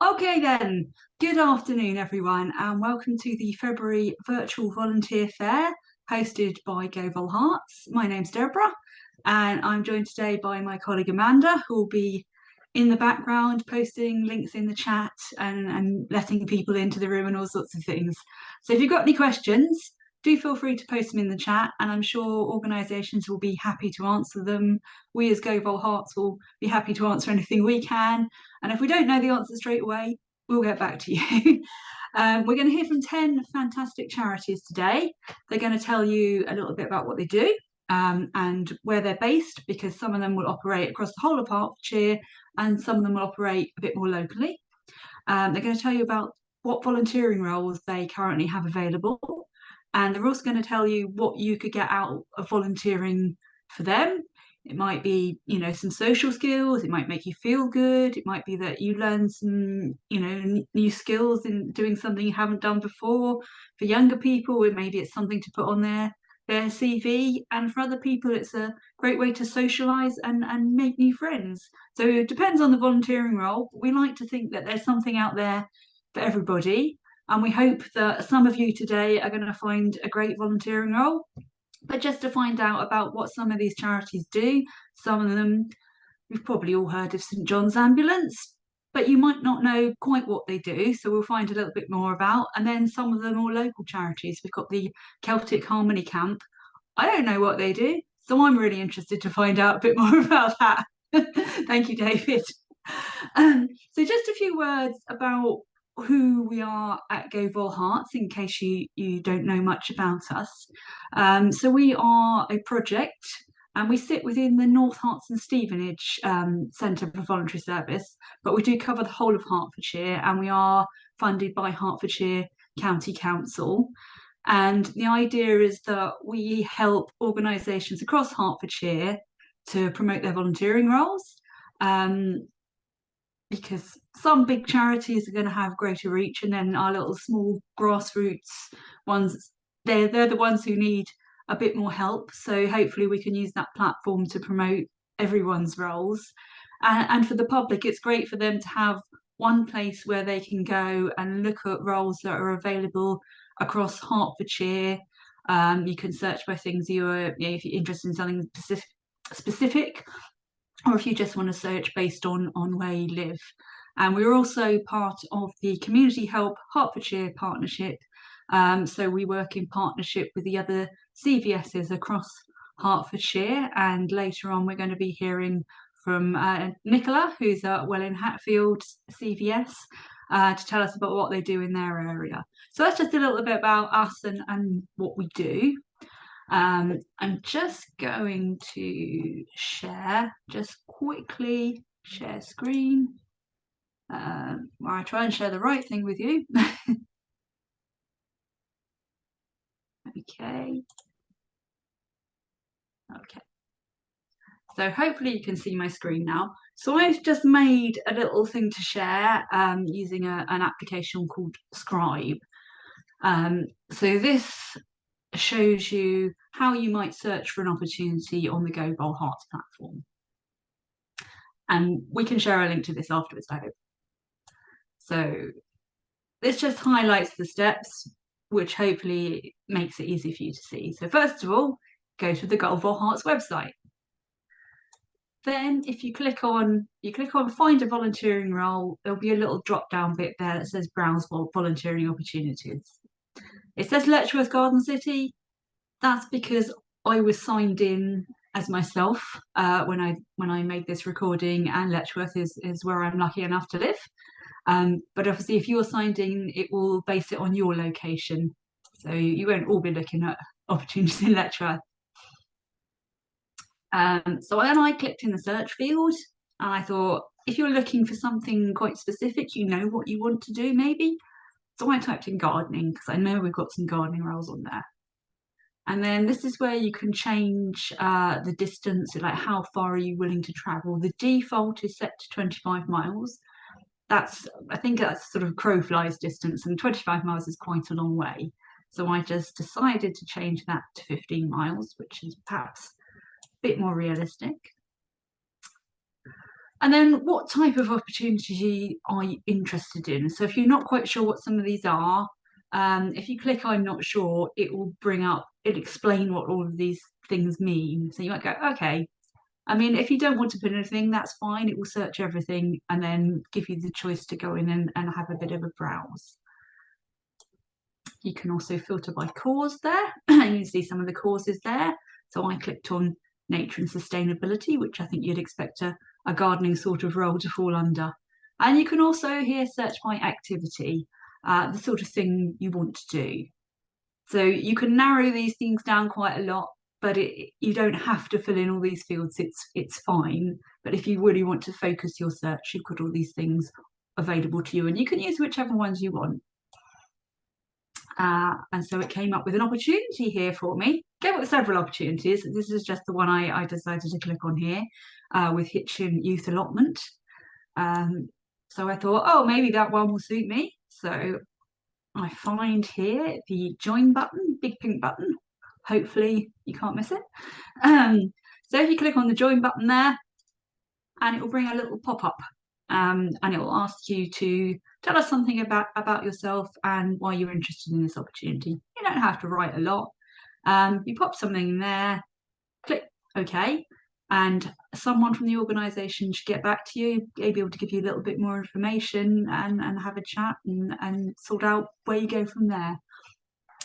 Okay then, good afternoon everyone and welcome to the February Virtual Volunteer Fair hosted by Caudwell Hearts. My name's Deborah and I'm joined today by my colleague Amanda, who will be in the background posting links in the chat and letting people into the room and all sorts of things. So if you've got any questions, do feel free to post them in the chat and I'm sure organisations will be happy to answer them. We as Caudwell Hearts will be happy to answer anything we can. And if we don't know the answer straight away, we'll get back to you. We're going to hear from 10 fantastic charities today. They're going to tell you a little bit about what they do and where they're based, because some of them will operate across the whole of Hertfordshire and some of them will operate a bit more locally. They're going to tell you about what volunteering roles they currently have available. And they're also going to tell you what you could get out of volunteering for them. It might be, some social skills. It might make you feel good. It might be that you learn some, new skills in doing something you haven't done before. For younger people, maybe it's something to put on their CV. And for other people, it's a great way to socialise and make new friends. So it depends on the volunteering role. But we like to think that there's something out there for everybody. And we hope that some of you today are going to find a great volunteering role. But just to find out about what some of these charities do, some of them we've probably all heard of St John's Ambulance, but you might not know quite what they do. So we'll find a little bit more about. And then some of them are local charities. We've got the Celtic Harmony Camp. I don't know what they do, so I'm really interested to find out a bit more about that. Thank you, David. So just a few words about who we are at Caudwell Hearts in case you don't know much about us. So we are a project and we sit within the North Herts and Stevenage Centre for Voluntary Service, but we do cover the whole of Hertfordshire and we are funded by Hertfordshire County Council. And the idea is that we help organisations across Hertfordshire to promote their volunteering roles. Because some big charities are going to have greater reach, and then our little small grassroots ones, they're the ones who need a bit more help. So hopefully we can use that platform to promote everyone's roles. And for the public, it's great for them to have one place where they can go and look at roles that are available across Hertfordshire. You can search by things if you're interested in something specific, or if you just want to search based on where you live. And we're also part of the Community Help Hertfordshire Partnership. So we work in partnership with the other CVSs across Hertfordshire. And later on, we're going to be hearing from Nicola, who's at Welwyn Hatfield CVS, to tell us about what they do in their area. So that's just a little bit about us and what we do. I'm just going to just quickly share screen, where I try and share the right thing with you. Okay. So hopefully you can see my screen now. So I've just made a little thing to share using an application called Scribe. So this shows you how you might search for an opportunity on the Caudwell Hearts platform. And we can share a link to this afterwards, I hope. So this just highlights the steps, which hopefully makes it easy for you to see. So first of all, go to the Caudwell Hearts website. Then if you click on find a volunteering role, there'll be a little drop down bit there that says browse volunteering opportunities. It says Letchworth Garden City. That's because I was signed in as myself when I made this recording, and Letchworth is where I'm lucky enough to live. But obviously if you're signed in, it will base it on your location. So you won't all be looking at opportunities in Letchworth. So then I clicked in the search field and I thought, if you're looking for something quite specific, you know what you want to do maybe. So I typed in gardening because I know we've got some gardening roles on there. And then this is where you can change the distance, like how far are you willing to travel. The default is set to 25 miles. I think that's sort of crow flies distance, and 25 miles is quite a long way. So I just decided to change that to 15 miles, which is perhaps a bit more realistic. And then what type of opportunity are you interested in? So if you're not quite sure what some of these are, if you click I'm not sure, it will bring up, it'll explain what all of these things mean. So you might go, okay. I mean, if you don't want to put anything, that's fine. It will search everything and then give you the choice to go in and have a bit of a browse. You can also filter by cause there. You can see some of the causes there. So I clicked on nature and sustainability, which I think you'd expect a gardening sort of role to fall under. And you can also here search by activity, the sort of thing you want to do. So you can narrow these things down quite a lot, but you don't have to fill in all these fields. It's fine. But if you really want to focus your search, you've got all these things available to you, and you can use whichever ones you want. And so it came up with an opportunity here for me. Came up with several opportunities. This is just the one I decided to click on here with Hitchin Youth Allotment. So I thought, oh, maybe that one will suit me. So I find here the join button, big pink button. Hopefully you can't miss it. So if you click on the join button there, and it will bring a little pop-up and it will ask you to tell us something about yourself and why you're interested in this opportunity. You don't have to write a lot. You pop something in there, click OK, and someone from the organisation should get back to you, be able to give you a little bit more information and have a chat and sort out where you go from there.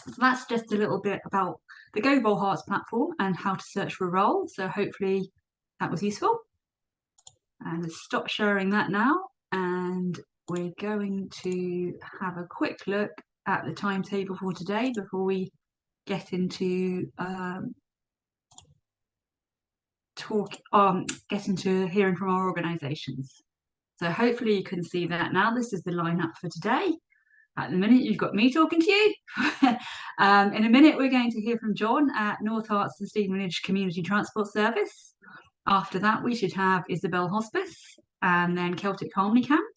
So that's just a little bit about the Caudwell Hearts platform and how to search for a role. So hopefully that was useful. And let's stop sharing that now. And we're going to have a quick look at the timetable for today before we get into get into hearing from our organisations. So hopefully you can see that now. This is the lineup for today. At the minute, you've got me talking to you. In a minute, we're going to hear from John at North Herts and Stevenage Community Transport Service. After that, we should have Isabel Hospice and then Celtic Harmony Camp.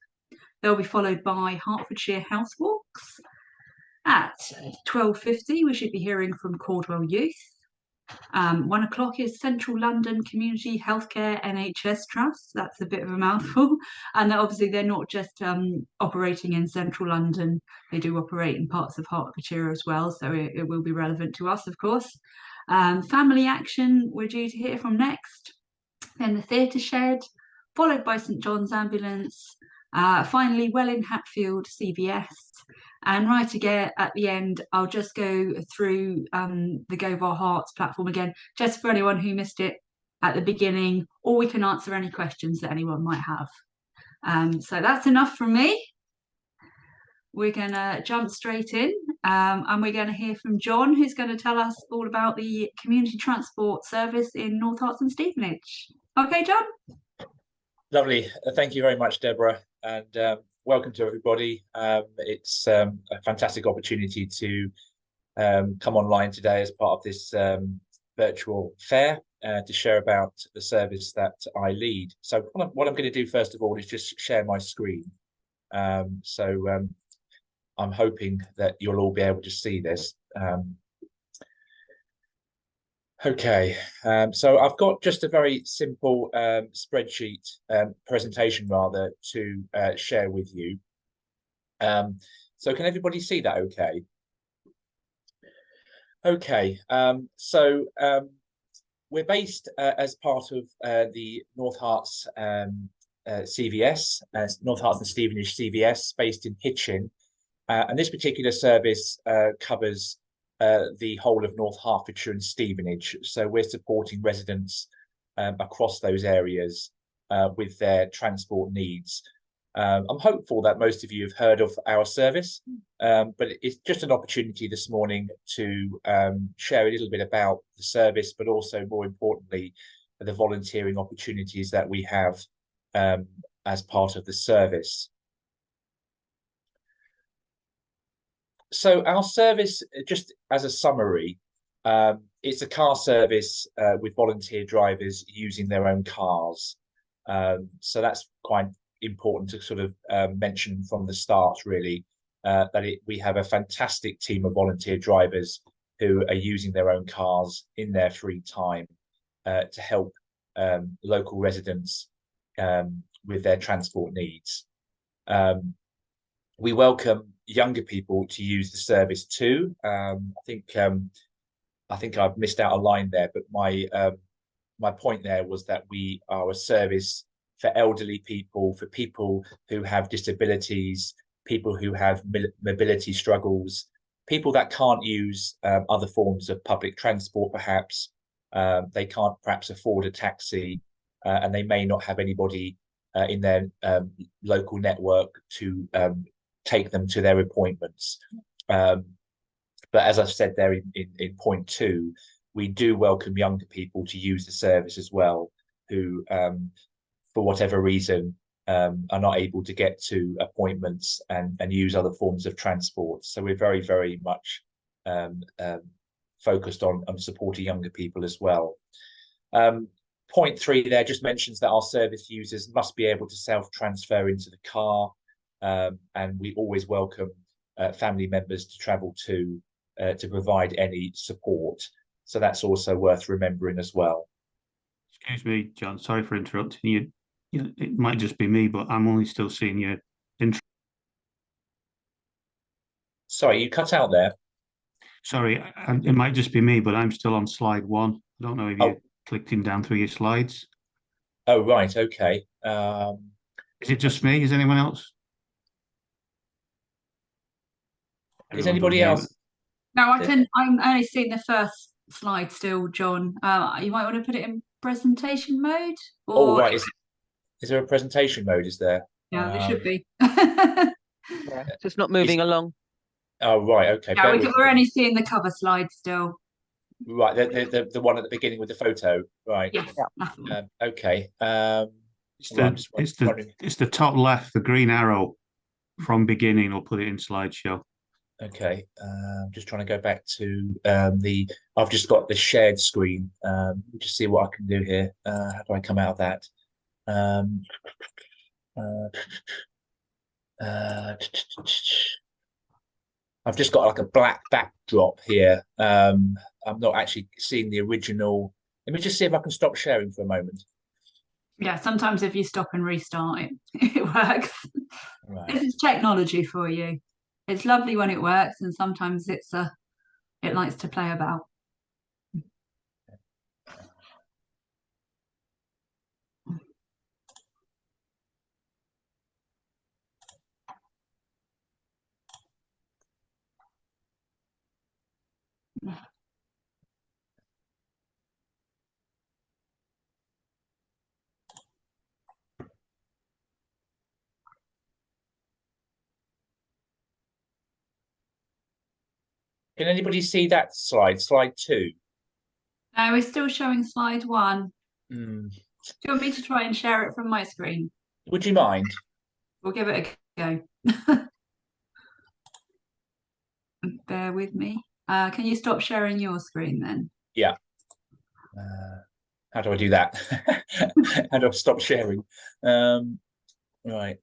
They'll be followed by Hertfordshire House Walks. At 12:50, we should be hearing from Caudwell Youth. 1 o'clock is Central London Community Healthcare NHS Trust. That's a bit of a mouthful. And obviously they're not just operating in Central London. They do operate in parts of Hertfordshire as well. So it will be relevant to us, of course. Family Action, we're due to hear from next. Then the Theatre Shed, followed by St John's Ambulance. Finally, Welwyn Hatfield CVS. And right again at the end, I'll just go through the Caudwell Hearts platform again, just for anyone who missed it at the beginning, or we can answer any questions that anyone might have. So that's enough from me. We're going to jump straight in and we're going to hear from John, who's going to tell us all about the community transport service in North Herts and Stevenage. Okay, John? Lovely. Thank you very much, Deborah. And welcome to everybody. It's a fantastic opportunity to come online today as part of this virtual fair to share about the service that I lead. So what I'm going to do first of all is just share my screen. I'm hoping that you'll all be able to see this. Okay, so I've got just a very simple spreadsheet presentation rather to share with you. So can everybody see that okay? Okay, we're based as part of the North Herts CVS, North Herts and Stevenage CVS, based in Hitchin. And this particular service covers the whole of North Hertfordshire and Stevenage. So we're supporting residents across those areas with their transport needs. I'm hopeful that most of you have heard of our service, but it's just an opportunity this morning to share a little bit about the service, but also more importantly, the volunteering opportunities that we have as part of the service. So our service, just as a summary, it's a car service with volunteer drivers using their own cars. So that's quite important to sort of mention from the start, really, that we have a fantastic team of volunteer drivers who are using their own cars in their free time to help local residents with their transport needs. We welcome younger people to use the service too. I think I've missed out a line there, but my point there was that we are a service for elderly people, for people who have disabilities, people who have mobility struggles, people that can't use other forms of public transport, perhaps. They can't perhaps afford a taxi, and they may not have anybody in their local network to take them to their appointments. But as I've said there in point 2, we do welcome younger people to use the service as well, who, for whatever reason, are not able to get to appointments and use other forms of transport. So we're very, very much focused on supporting younger people as well. Point 3 there just mentions that our service users must be able to self-transfer into the car, and we always welcome family members to travel to provide any support. So that's also worth remembering as well. Excuse me, John, sorry for interrupting you. It might just be me, but I'm only still seeing your intro. Sorry, you cut out there. Sorry, it might just be me, but I'm still on slide 1. I don't know if you clicked down through your slides. Oh, right, okay. Is it just me? Is anyone else? Is anybody else? No, I'm only seeing the first slide still, John. You might want to put it in presentation mode. Oh, right. Is there a presentation mode? Is there? Yeah, there should be. Yeah, so it's not moving along. Oh, right. Okay. Yeah, we're only seeing the cover slide still. Right. The one at the beginning with the photo. Right. Yes. Yeah. Okay. It's the top left, the green arrow from beginning. I'll put it in slideshow. Okay. I'm just trying to go back to I've just got the shared screen. Just see what I can do here. How do I come out of that? I've just got like a black backdrop here. I'm not actually seeing the original. Let me just see if I can stop sharing for a moment. Yeah, sometimes if you stop and restart it, it works. Right. This is technology for you. It's lovely when it works, and sometimes it likes to play about. Can anybody see that slide? Slide 2? No, we're still showing slide 1. Do you want me to try and share it from my screen? Would you mind? We'll give it a go. Bear with me. Can you stop sharing your screen then? Yeah. How do I do that? How do I stop sharing? Right.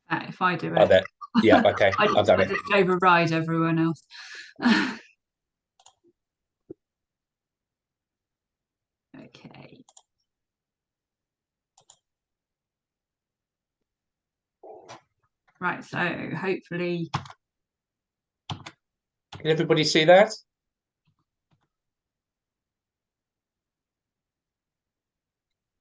If I do it. Oh, there. Yeah, okay. I've done it. I just override everyone else. Okay. Right, so hopefully. Can everybody see that?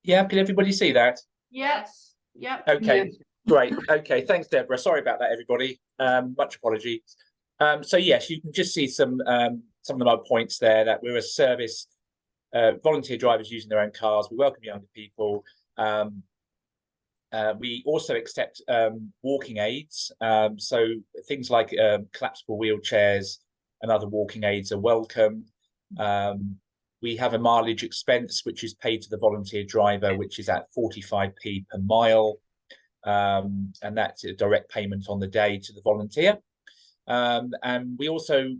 Yeah, can everybody see that? Yes. Yep. Okay, Yeah. Great. Okay, thanks, Deborah. Sorry about that, everybody. Much apologies. So yes, you can just see some of my points there, that we're a service, volunteer drivers using their own cars. We welcome younger people. We also accept walking aids. So things like collapsible wheelchairs and other walking aids are welcome. We have a mileage expense, which is paid to the volunteer driver, which is at 45p per mile. And that's a direct payment on the day to the volunteer. And we also,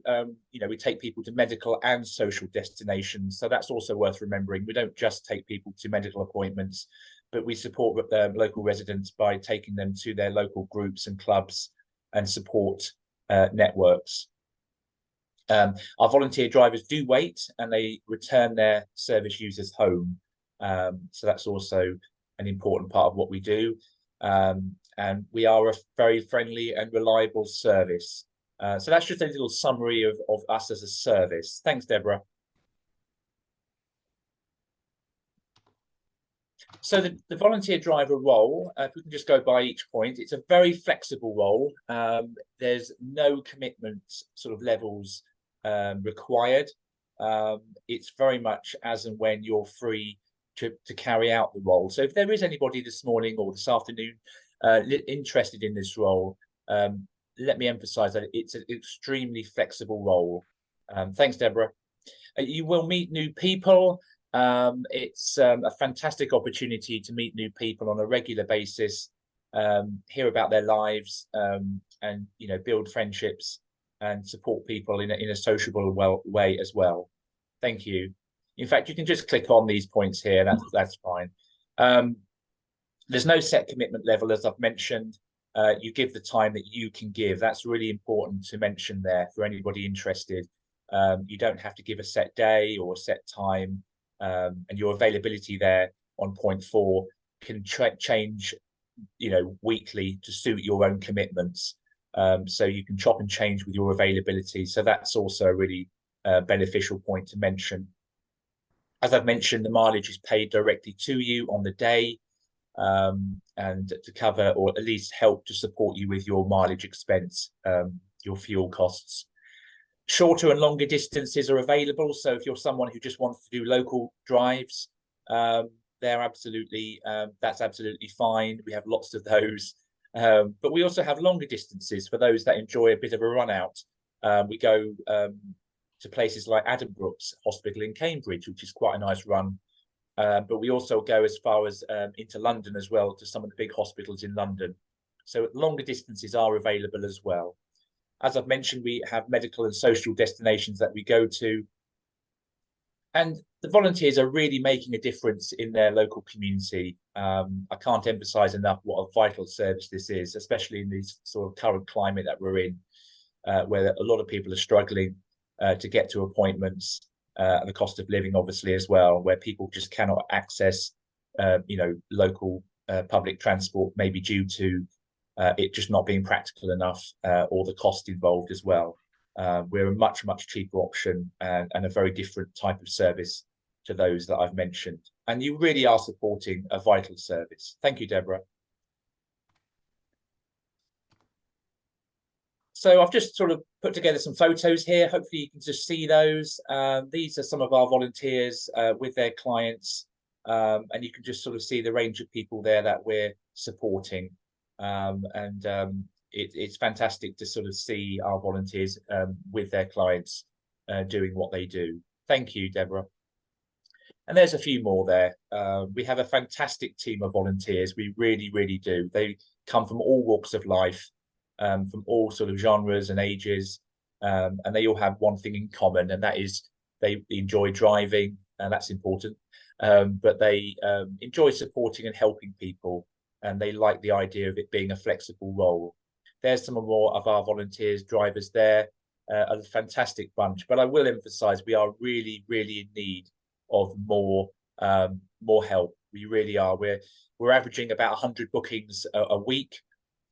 we take people to medical and social destinations. So that's also worth remembering. We don't just take people to medical appointments, but we support local residents by taking them to their local groups and clubs and support networks. Our volunteer drivers do wait, and they return their service users home. So that's also an important part of what we do. And we are a very friendly and reliable service. So that's just a little summary of us as a service. Thanks, Deborah. So the volunteer driver role, if we can just go by each point, it's a very flexible role. There's no commitment sort of levels required. It's very much as and when you're free to carry out the role. So if there is anybody this morning or this afternoon interested in this role, let me emphasize that it's an extremely flexible role. Thanks, Deborah. You will meet new people. It's a fantastic opportunity to meet new people on a regular basis, hear about their lives, and build friendships and support people in a sociable way as well. Thank you. In fact, you can just click on these points here. That's fine. There's no set commitment level, as I've mentioned. You give the time that you can give. That's really important to mention there for anybody interested. You don't have to give a set day or a set time, and your availability there on point 4 can change, weekly to suit your own commitments. So you can chop and change with your availability. So that's also a really beneficial point to mention. As I've mentioned, the mileage is paid directly to you on the day, and to cover or at least help to support you with your mileage expense, your fuel costs. Shorter and longer distances are available. So if you're someone who just wants to do local drives, that's absolutely fine. We have lots of those. But we also have longer distances for those that enjoy a bit of a run out. We go to places like Addenbrooke's Hospital in Cambridge, which is quite a nice run. But we also go as far as into London as well, to some of the big hospitals in London. So longer distances are available as well. As I've mentioned, we have medical and social destinations that we go to. And the volunteers are really making a difference in their local community. I can't emphasize enough what a vital service this is, especially in this sort of current climate that we're in, where a lot of people are struggling to get to appointments, and the cost of living, obviously, as well, where people just cannot access, local public transport, maybe due to it just not being practical enough, or the cost involved as well. We're a much, much cheaper option and a very different type of service to those that I've mentioned. And you really are supporting a vital service. Thank you, Deborah. So I've just sort of put together some photos here. Hopefully you can just see those. These are some of our volunteers with their clients. And you can just sort of see the range of people there that we're supporting. It's fantastic to sort of see our volunteers with their clients doing what they do. Thank you, Deborah. And there's a few more there. We have a fantastic team of volunteers. We really, really do. They come from all walks of life, from all sort of genres and ages. And they all have one thing in common, and that is they enjoy driving, and that's important. But they enjoy supporting and helping people, and they like the idea of it being a flexible role. There's some more of our volunteers, drivers there, a fantastic bunch. But I will emphasize we are really, really in need of more help. We really are. We're averaging about 100 bookings a week.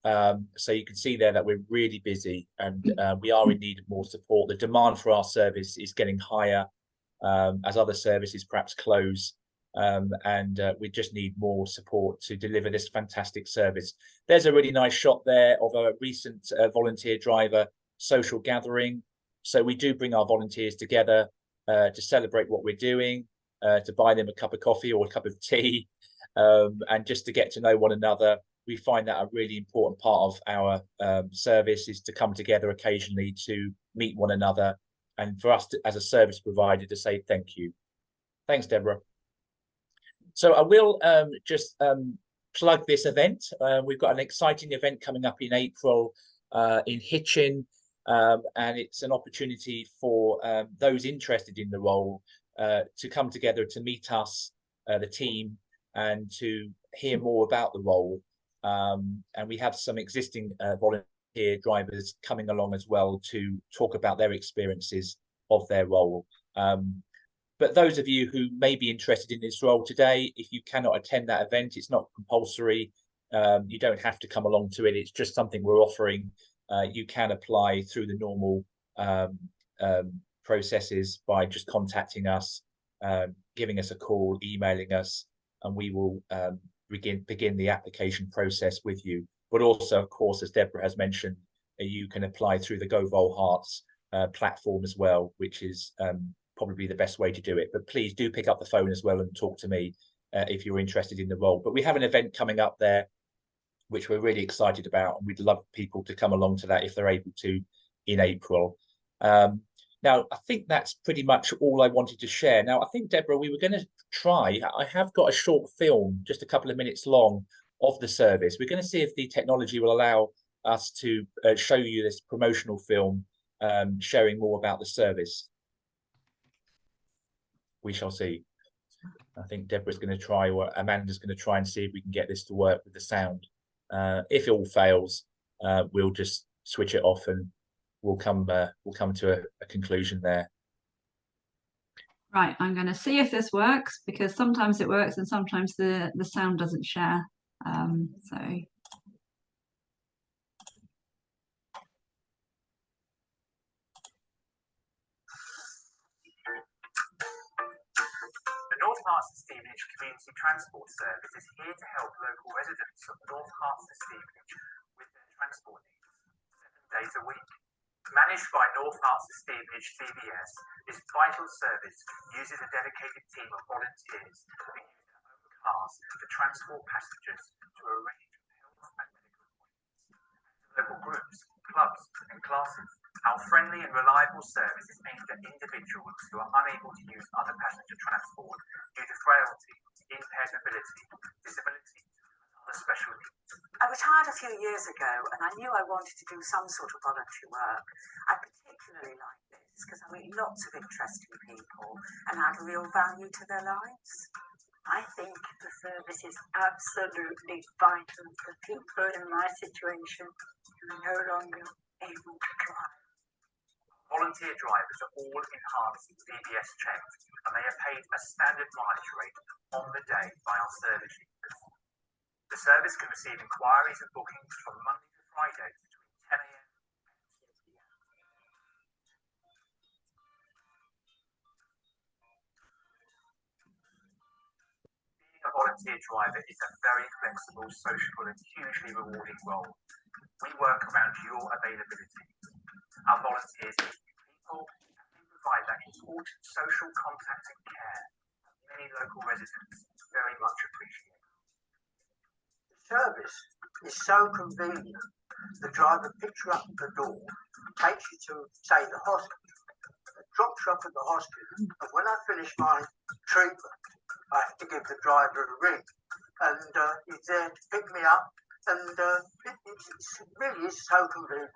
So you can see there that we're really busy, and we are in need of more support. The demand for our service is getting higher as other services perhaps close. And we just need more support to deliver this fantastic service. There's a really nice shot there of a recent volunteer driver social gathering. So we do bring our volunteers together to celebrate what we're doing, to buy them a cup of coffee or a cup of tea, and just to get to know one another. We find that a really important part of our service is to come together occasionally to meet one another, and for us to, as a service provider, to say thank you. Thanks, Deborah. So I will just plug this event. We've got an exciting event coming up in April in Hitchin, and it's an opportunity for those interested in the role to come together to meet us, the team, and to hear more about the role. And we have some existing volunteer drivers coming along as well to talk about their experiences of their role. But those of you who may be interested in this role today, if you cannot attend that event, it's not compulsory. You don't have to come along to it. It's just something we're offering. You can apply through the normal processes by just contacting us, giving us a call, emailing us, and we will begin the application process with you. But also, of course, as Deborah has mentioned, you can apply through the Caudwell Hearts platform as well, which is probably the best way to do it. But please do pick up the phone as well and talk to me if you're interested in the role. But we have an event coming up there, which we're really excited about, and we'd love people to come along to that if they're able to in April. Now, I think that's pretty much all I wanted to share. Now, I think, Deborah, we were going to try, I have got a short film, just a couple of minutes long, of the service. We're going to see if the technology will allow us to show you this promotional film, sharing more about the service. We shall see. I think Deborah's going to try, or Amanda's going to try and see if we can get this to work with the sound. If it all fails, we'll just switch it off and we'll come to a conclusion there. Right, I'm going to see if this works, because sometimes it works and sometimes the sound doesn't share. So. The North Herts and Stevenage Community Transport Service is here to help local residents of North Herts and Stevenage with their transport needs 7 days a week. Managed by North Herts and Stevenage CVS, this vital service uses a dedicated team of volunteers who use their own cars to transport passengers to a range of health and medical appointments, and to local groups, clubs and classes. Our friendly and reliable service is aimed at individuals who are unable to use other passenger transport due to frailty, impaired mobility, disability, and other special needs. I retired a few years ago and I knew I wanted to do some sort of voluntary work. I particularly like this because I meet lots of interesting people and add real value to their lives. I think the service is absolutely vital for people in my situation who are no longer able to drive. Volunteer drivers are all enhanced DBS checked and they are paid a standard mileage rate on the day by our service users. The service can receive inquiries and bookings from Monday to Friday between 10 AM and 2 PM. Being a volunteer driver is a very flexible, sociable and hugely rewarding role. We work around your availability. Our volunteers meet people and we provide that important social contact and care that many local residents very much appreciate. The service is so convenient. The driver picks you up at the door, takes you to, say, the hospital, drops you off at the hospital, and when I finish my treatment, I have to give the driver a ring, and he's there to pick me up, and it really is so convenient.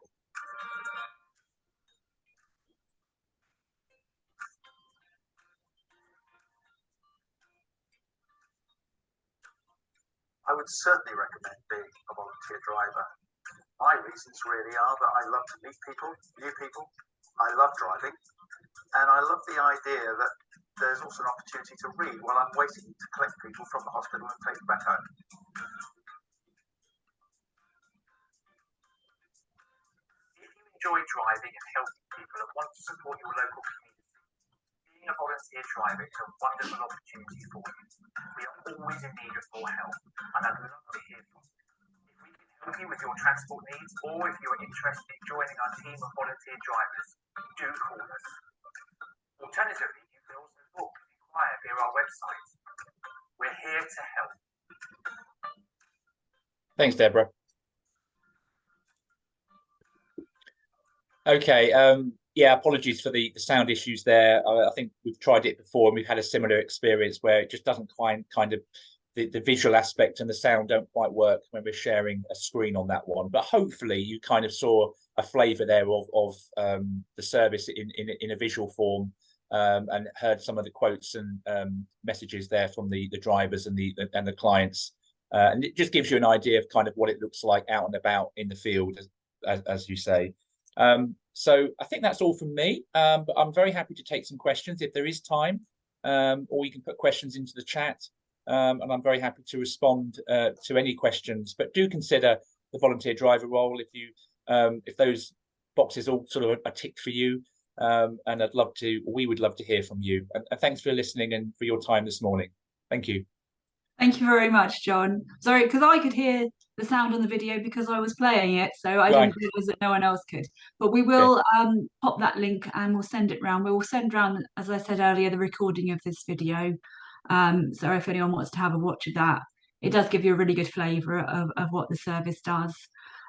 I would certainly recommend being a volunteer driver. My reasons really are that I love to meet people, new people. I love driving, and I love the idea that there's also an opportunity to read while I'm waiting to collect people from the hospital and take them back home. If you enjoy driving and helping people and want to support your local community, being a volunteer driver is a wonderful opportunity for you. We are always in need of more help, and I'd love to hear from you. If we can help you with your transport needs, or if you're interested in joining our team of volunteer drivers, do call us. Alternatively, you can also book and inquire via our website. We're here to help. Thanks, Deborah. Okay, yeah, apologies for the sound issues there. I think we've tried it before and we've had a similar experience where it just doesn't kind of the visual aspect and the sound don't quite work when we're sharing a screen on that one. But hopefully you kind of saw a flavour there of the service in a visual form, and heard some of the quotes and messages there from the drivers and the clients. And it just gives you an idea of kind of what it looks like out and about in the field, as you say. So I think that's all from me, but I'm very happy to take some questions if there is time. or you can put questions into the chat, and I'm very happy to respond to any questions. But do consider the volunteer driver role if those boxes all sort of are ticked for you, and we would love to hear from you. And thanks for listening and for your time this morning. Thank you. Thank you very much, John. Sorry, because I could hear the sound on the video because I was playing it, so I didn't realise that no one else could. But we will pop that link and we'll send it round. We'll send round, as I said earlier, the recording of this video. So if anyone wants to have a watch of that, it does give you a really good flavour of what the service does.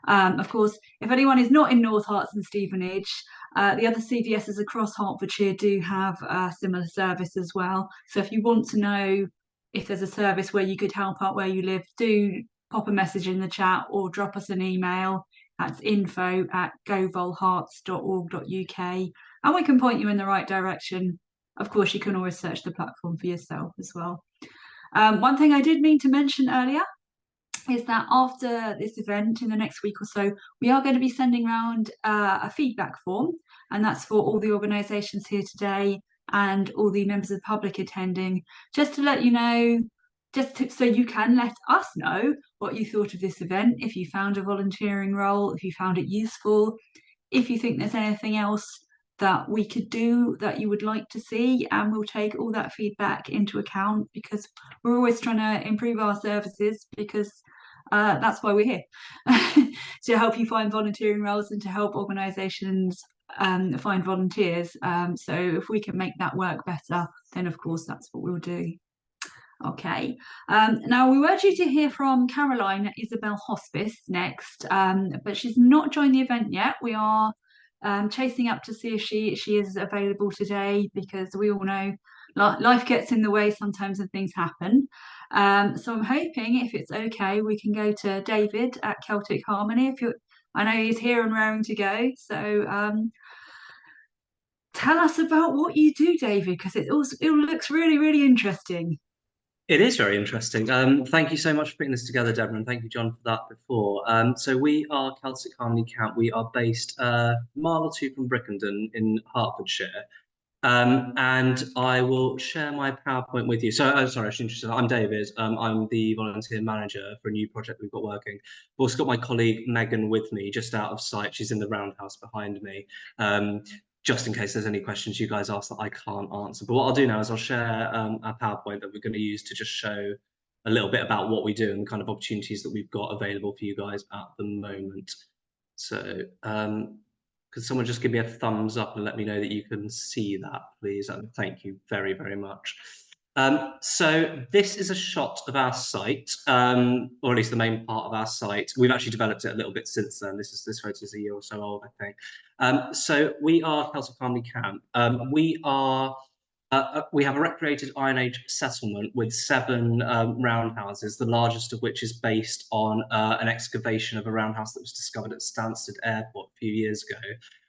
Of course, if anyone is not in North Herts and Stevenage, the other CVSs across Hertfordshire do have a similar service as well. So if you want to know if there's a service where you could help out where you live, do pop a message in the chat or drop us an email. That's info@govolhearts.org.uk, and we can point you in the right direction. Of course, you can always search the platform for yourself as well. One thing I did mean to mention earlier is that after this event, in the next week or so, we are going to be sending around a feedback form, and that's for all the organisations here today and all the members of the public attending, just to let you know, so you can let us know what you thought of this event, if you found a volunteering role, if you found it useful, if you think there's anything else that we could do that you would like to see, and we'll take all that feedback into account, because we're always trying to improve our services, because that's why we're here, to help you find volunteering roles and to help organisations find volunteers. So if we can make that work better, then of course that's what we'll do. Okay, now we were due to hear from Caroline at Isabel Hospice next, but she's not joined the event yet. We are chasing up to see if she is available today, because we all know life gets in the way sometimes and things happen. So I'm hoping, if it's okay, we can go to David at Celtic Harmony. I know he's here and raring to go. So tell us about what you do, David, because it looks really, really interesting. It is very interesting. Thank you so much for putting this together, Deborah, and thank you, John, for that before. So we are Celtic Harmony Camp. We are based a mile or two from Brickenden in Hertfordshire. And I will share my PowerPoint with you. So, sorry, I should introduce. I'm David. I'm the volunteer manager for a new project we've got working. I've also got my colleague Megan with me, just out of sight. She's in the roundhouse behind me, just in case there's any questions you guys ask that I can't answer. But what I'll do now is I'll share a PowerPoint that we're going to use to just show a little bit about what we do and the kind of opportunities that we've got available for you guys at the moment. So, could someone just give me a thumbs up and let me know that you can see that, please? Thank you very, very much. So this is a shot of our site, or at least the main part of our site. We've actually developed it a little bit since then. This photo is a year or so old, I think. So we are Celtic Harmony Camp. We have a recreated Iron Age settlement with 7 roundhouses, the largest of which is based on an excavation of a roundhouse that was discovered at Stansted Airport a few years ago.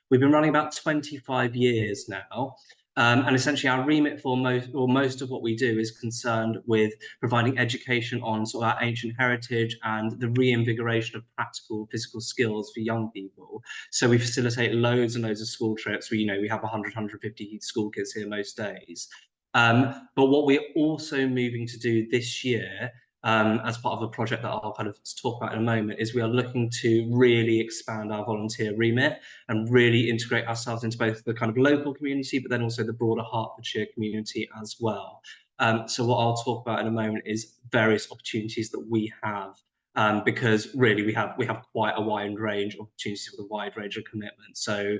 We've been running about 25 years now, and essentially our remit for most of what we do is concerned with providing education on sort of our ancient heritage and the reinvigoration of practical physical skills for young people. So we facilitate loads and loads of school trips. We have 100-150 school kids here most days. But what we're also moving to do this year, as part of a project that I'll kind of talk about in a moment, is we are looking to really expand our volunteer remit and really integrate ourselves into both the kind of local community, but then also the broader Hertfordshire community as well. So what I'll talk about in a moment is various opportunities that we have, because really we have quite a wide range of opportunities with a wide range of commitments. So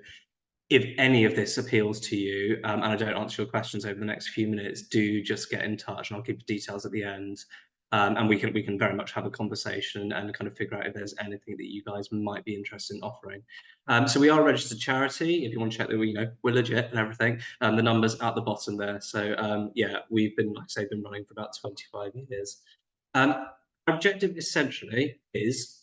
if any of this appeals to you, and I don't answer your questions over the next few minutes, do just get in touch, and I'll give you details at the end. And we can very much have a conversation and kind of figure out if there's anything that you guys might be interested in offering. So we are a registered charity. If you want to check that we're legit and everything, the numbers at the bottom there. So yeah, we've been, like I say, been running for about 25 years. Our objective essentially is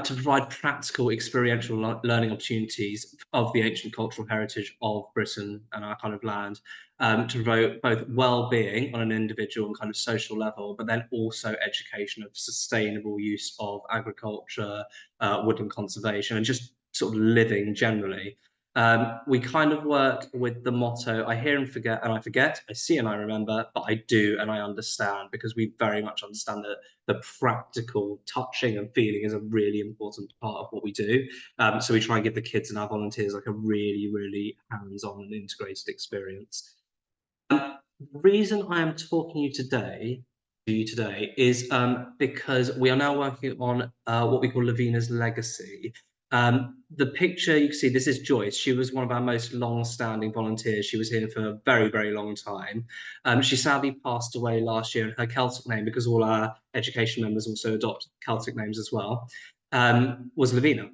to provide practical experiential learning opportunities of the ancient cultural heritage of Britain and our kind of land, to promote both well-being on an individual and kind of social level, but then also education of sustainable use of agriculture, woodland conservation, and just sort of living generally. We kind of work with the motto, I hear and forget and I forget, I see and I remember, but I do and I understand, because we very much understand that the practical touching and feeling is a really important part of what we do. So we try and give the kids and our volunteers like a really, really hands-on and integrated experience. The reason I am talking to you today is because we are now working on what we call Lavina's Legacy. The picture you can see, this is Joyce. She was one of our most long-standing volunteers. She was here for a very, very long time. She sadly passed away last year, and her Celtic name, because all our education members also adopt Celtic names as well, was Lavina.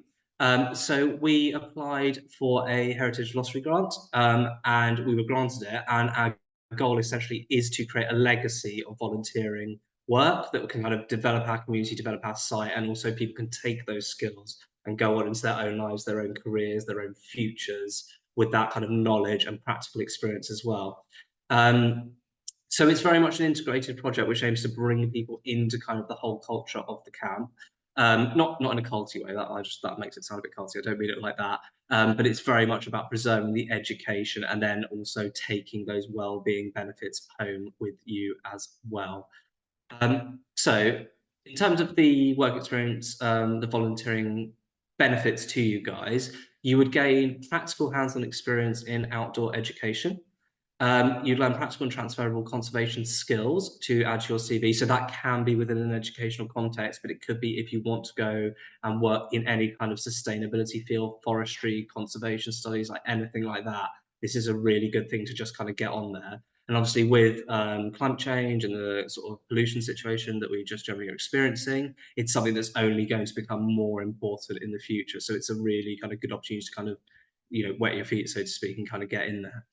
So we applied for a Heritage Lottery grant, and we were granted it, and our goal essentially is to create a legacy of volunteering work that can kind of develop our community, develop our site, and also people can take those skills and go on into their own lives, their own careers, their own futures with that kind of knowledge and practical experience as well. So it's very much an integrated project which aims to bring people into kind of the whole culture of the camp. Not in a culty way, that makes it sound a bit culty, I don't mean it like that, but it's very much about preserving the education and then also taking those well-being benefits home with you as well. So in terms of the work experience, the volunteering benefits to you guys, you would gain practical hands-on experience in outdoor education. You'd learn practical and transferable conservation skills to add to your CV. So that can be within an educational context, but it could be if you want to go and work in any kind of sustainability field, forestry, conservation studies, like anything like that. This is a really good thing to just kind of get on there. And obviously with climate change and the sort of pollution situation that we just generally are experiencing, it's something that's only going to become more important in the future. So it's a really kind of good opportunity to kind of, you know, wet your feet, so to speak, and kind of get in there.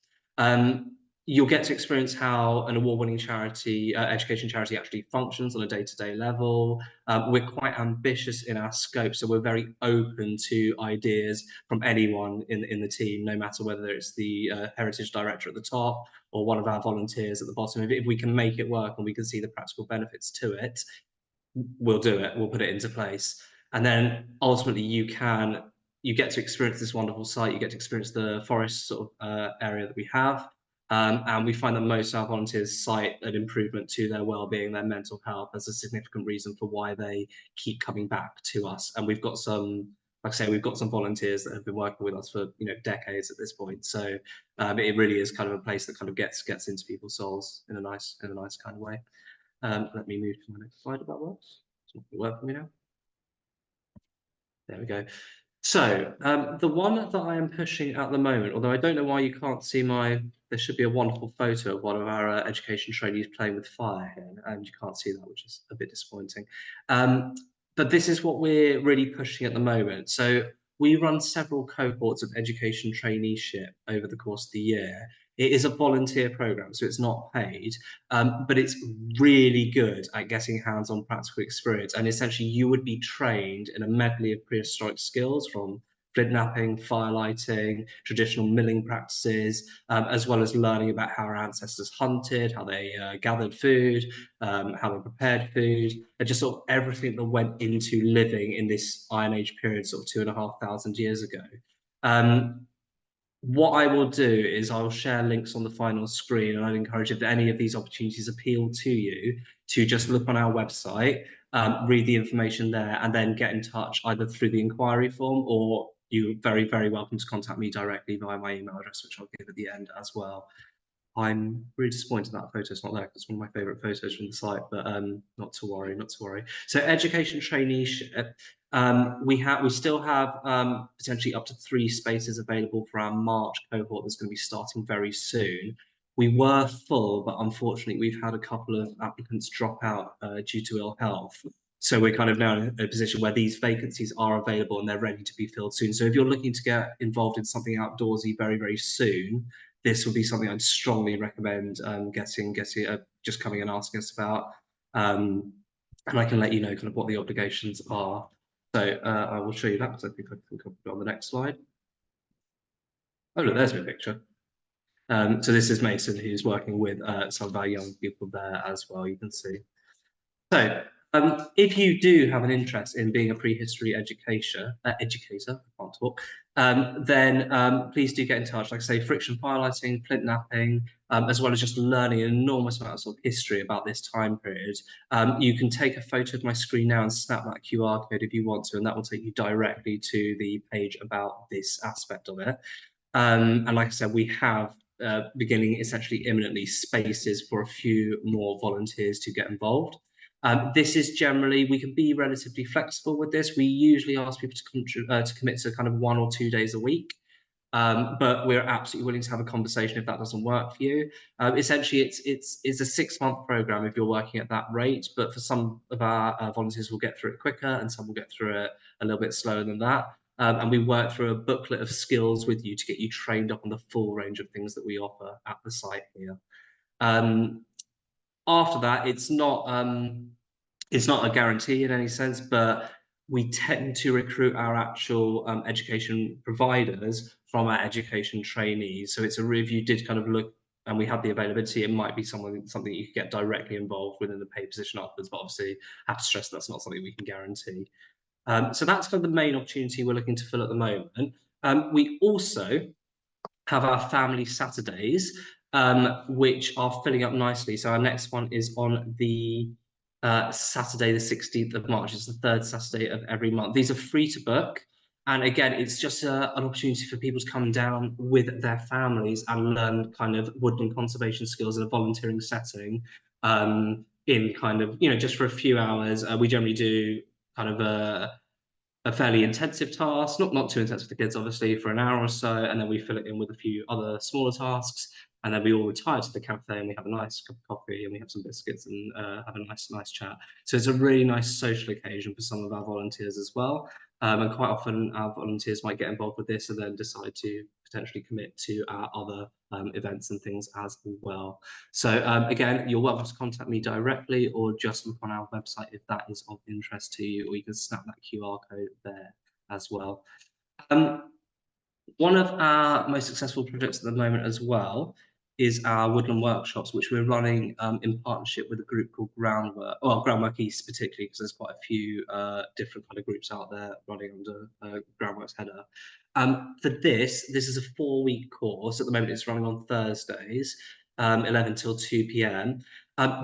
You'll get to experience how an award-winning charity, education charity actually functions on a day-to-day level. We're quite ambitious in our scope, so we're very open to ideas from anyone in the team, no matter whether it's the heritage director at the top or one of our volunteers at the bottom. If we can make it work and we can see the practical benefits to it, we'll do it, we'll put it into place. And then ultimately you get to experience this wonderful site, you get to experience the forest sort of area that we have. And we find that most of our volunteers cite an improvement to their well-being, their mental health as a significant reason for why they keep coming back to us. And we've got some, like I say, we've got some volunteers that have been working with us for, you know, decades at this point. So it really is kind of a place that kind of gets into people's souls in a nice kind of way. Let me move to my next slide if that works. It's not going to work for me now. There we go. So the one that I am pushing at the moment, although I don't know why you can't see there should be a wonderful photo of one of our education trainees playing with fire here, and you can't see that, which is a bit disappointing. But this is what we're really pushing at the moment. So we run several cohorts of education traineeship over the course of the year. It is a volunteer program, so it's not paid, but it's really good at getting hands-on practical experience. And essentially, you would be trained in a medley of prehistoric skills from flint knapping, firelighting, traditional milling practices, as well as learning about how our ancestors hunted, how they gathered food, how they prepared food, and just sort of everything that went into living in this Iron Age period, sort of 2,500 years ago. What I will do is I'll share links on the final screen, and I'd encourage, if any of these opportunities appeal to you, to just look on our website, read the information there, and then get in touch either through the inquiry form, or you're very, very welcome to contact me directly via my email address, which I'll give at the end as well. I'm really disappointed that photo's not there, because it's one of my favourite photos from the site, but not to worry, not to worry. So education traineeship, we still have potentially up to 3 spaces available for our March cohort that's going to be starting very soon. We were full, but unfortunately we've had a couple of applicants drop out due to ill health. So we're kind of now in a position where these vacancies are available and they're ready to be filled soon. So if you're looking to get involved in something outdoorsy very, very soon, this would be something I'd strongly recommend just coming and asking us about. And I can let you know kind of what the obligations are. So I will show you that, because I think I can put it on the next slide. Oh, look, there's my picture. So this is Mason, who's working with some of our young people there as well, you can see. So If you do have an interest in being a prehistory educator, I can't talk, then please do get in touch. Like I say, friction firelighting, flint knapping, as well as just learning an enormous amount of history about this time period. You can take a photo of my screen now and snap that QR code if you want to, and that will take you directly to the page about this aspect of it. And like I said, we have beginning essentially imminently spaces for a few more volunteers to get involved. This is generally, we can be relatively flexible with this. We usually ask people to commit to kind of 1 or 2 days a week, but we're absolutely willing to have a conversation if that doesn't work for you. Essentially, it's a 6-month program if you're working at that rate, but for some of our volunteers, we'll get through it quicker, and some will get through it a little bit slower than that. And we work through a booklet of skills with you to get you trained up on the full range of things that we offer at the site here. After that, it's not a guarantee in any sense, but we tend to recruit our actual education providers from our education trainees. So it's a review did kind of look, and we have the availability, it might be something you could get directly involved within the paid position afterwards, but obviously I have to stress that's not something we can guarantee. So that's kind of the main opportunity we're looking to fill at the moment. We also have our family Saturdays, which are filling up nicely. So our next one is on the Saturday, the 16th of March. It's the 3rd Saturday of every month. These are free to book. And again, it's just an opportunity for people to come down with their families and learn kind of woodland conservation skills in a volunteering setting, in kind of, just for a few hours. We generally do kind of a fairly intensive task, not too intense for the kids, obviously, for an hour or so, and then we fill it in with a few other smaller tasks, and then we all retire to the cafe and we have a nice cup of coffee and we have some biscuits and have a nice chat. So it's a really nice social occasion for some of our volunteers as well. And quite often our volunteers might get involved with this and then decide to potentially commit to our other events and things as well. So again, you're welcome to contact me directly or just look on our website if that is of interest to you, or you can snap that QR code there as well. One of our most successful projects at the moment as well is our woodland workshops, which we're running in partnership with a group called Groundwork East, particularly because there's quite a few different kind of groups out there running under Groundwork's header. For this is a 4-week course. At the moment, it's running on Thursdays, 11 till 2 p.m.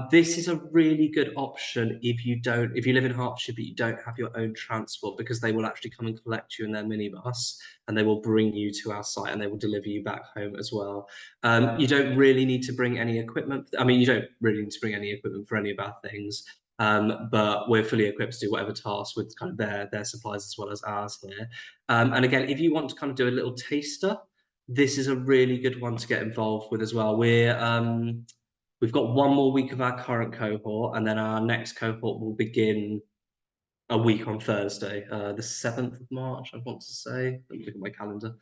This is a really good option if you live in Hertfordshire but you don't have your own transport, because they will actually come and collect you in their minibus and they will bring you to our site and they will deliver you back home as well. You don't really need to bring any equipment. I mean, you don't really need to bring any equipment for any of our things, but we're fully equipped to do whatever tasks with kind of their supplies as well as ours here. And again, if you want to kind of do a little taster, this is a really good one to get involved with as well. We've got 1 more week of our current cohort, and then our next cohort will begin a week on Thursday, the 7th of March, I want to say. Let me look at my calendar.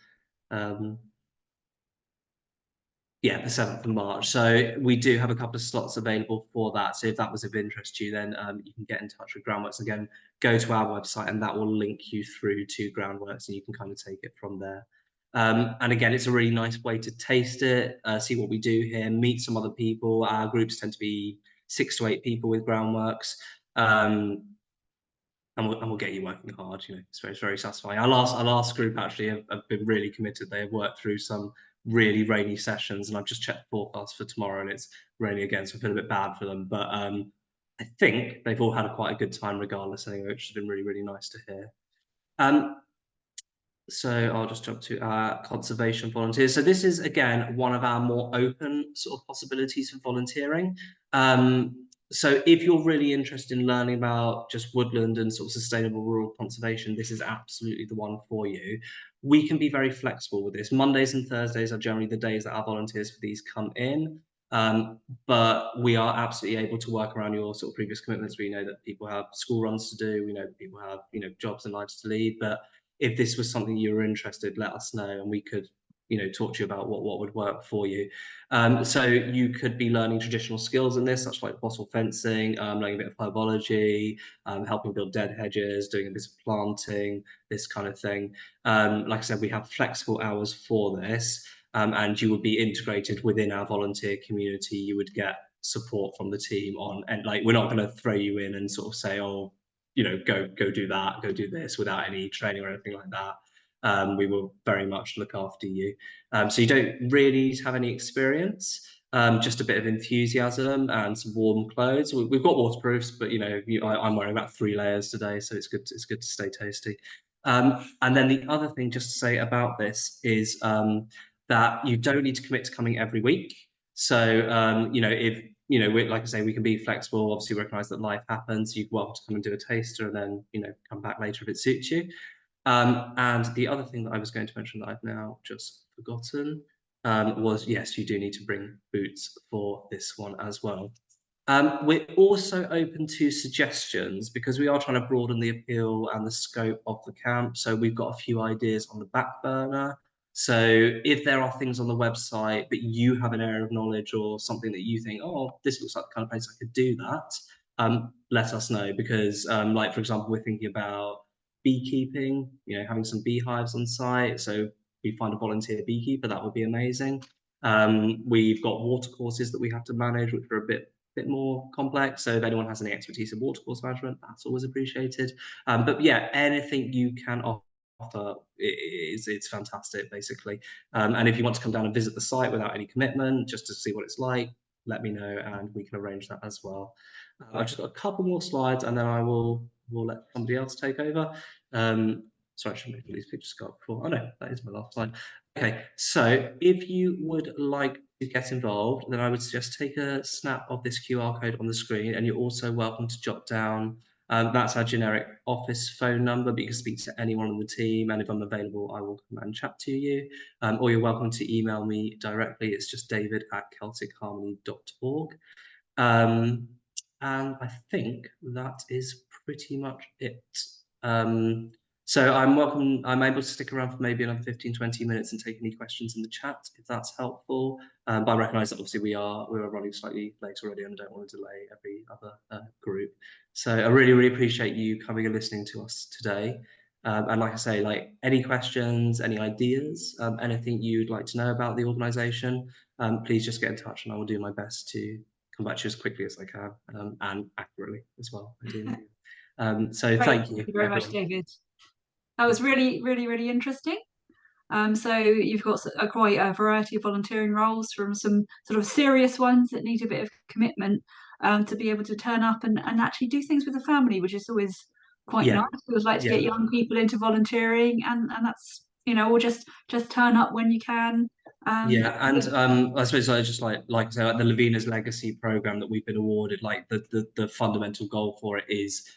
Yeah, the 7th of March. So we do have a couple of slots available for that. So if that was of interest to you, then you can get in touch with Groundworks. Again, go to our website and that will link you through to Groundworks and you can kind of take it from there. And again, it's a really nice way to taste it, see what we do here, meet some other people. Our groups tend to be 6 to 8 people with Groundworks. And we'll get you working hard. It's very satisfying. Our last group actually have been really committed. They have worked through some really rainy sessions, and I've just checked the forecast for tomorrow, and it's raining again, so I feel a bit bad for them. But I think they've all had quite a good time regardless, anyway, which has been really nice to hear. So I'll just jump to our conservation volunteers. So this is, again, one of our more open sort of possibilities for volunteering. So if you're really interested in learning about just woodland and sort of sustainable rural conservation, this is absolutely the one for you. We can be very flexible with this. Mondays and Thursdays are generally the days that our volunteers for these come in. But we are absolutely able to work around your sort of previous commitments. We know that people have school runs to do. We know that people have, jobs and lives to lead. But if this was something you were interested, let us know and we could, talk to you about what would work for you. So you could be learning traditional skills in this, such like bottle fencing, learning a bit of herbology, helping build dead hedges, doing a bit of planting, this kind of thing. Like I said, we have flexible hours for this, and you would be integrated within our volunteer community. You would get support from the team on, and like we're not going to throw you in and sort of say, oh, you know, go do that, go do this without any training or anything like that. We will very much look after you. So you don't really need to have any experience. Just a bit of enthusiasm and some warm clothes. We've got waterproofs, but you know, I'm wearing about 3 layers today, so it's good to stay toasty. And then the other thing just to say about this is that you don't need to commit to coming every week. So you know, if you know, like I say, we can be flexible. Obviously, recognise that life happens. You're welcome to come and do a taster, and then you know, come back later if it suits you. And the other thing that I was going to mention that I've now just forgotten was, yes, you do need to bring boots for this one as well. We're also open to suggestions because we are trying to broaden the appeal and the scope of the camp. So we've got a few ideas on the back burner. So if there are things on the website, but you have an area of knowledge or something that you think, oh, this looks like the kind of place I could do that, let us know. Because like, for example, we're thinking about beekeeping, you know, having some beehives on site. So we find a volunteer beekeeper, that would be amazing. We've got water courses that we have to manage, which are a bit more complex. So if anyone has any expertise in water course management, that's always appreciated. But yeah, anything you can offer it's fantastic, basically. And if you want to come down and visit the site without any commitment, just to see what it's like, let me know and we can arrange that as well. I've just got a couple more slides and then we'll let somebody else take over. Sorry, I should make these pictures go up before. Oh no, that is my last slide. Okay, so if you would like to get involved, then I would suggest take a snap of this QR code on the screen, and you're also welcome to jot down, that's our generic office phone number, but you can speak to anyone on the team, and if I'm available, I will come and chat to you. Or you're welcome to email me directly. It's just david@celticharmony.org. And I think that is pretty much it. So I'm able to stick around for maybe another 15-20 minutes and take any questions in the chat if that's helpful. But I recognise that obviously we are running slightly late already and I don't want to delay every other group. So I really appreciate you coming and listening to us today. And like I say, like any questions, any ideas, anything you'd like to know about the organisation, please just get in touch and I will do my best to come back to you as quickly as I can and accurately as well. So Great. thank you. Thank you very much, David. That was really interesting. So you've got quite a variety of volunteering roles, from some sort of serious ones that need a bit of commitment to be able to turn up and actually do things with the family, which is always quite nice. We would like to get young people into volunteering, and that's, you know, or just turn up when you can. And I suppose I just like I say, like the Lavina's Legacy program that we've been awarded, like the fundamental goal for it is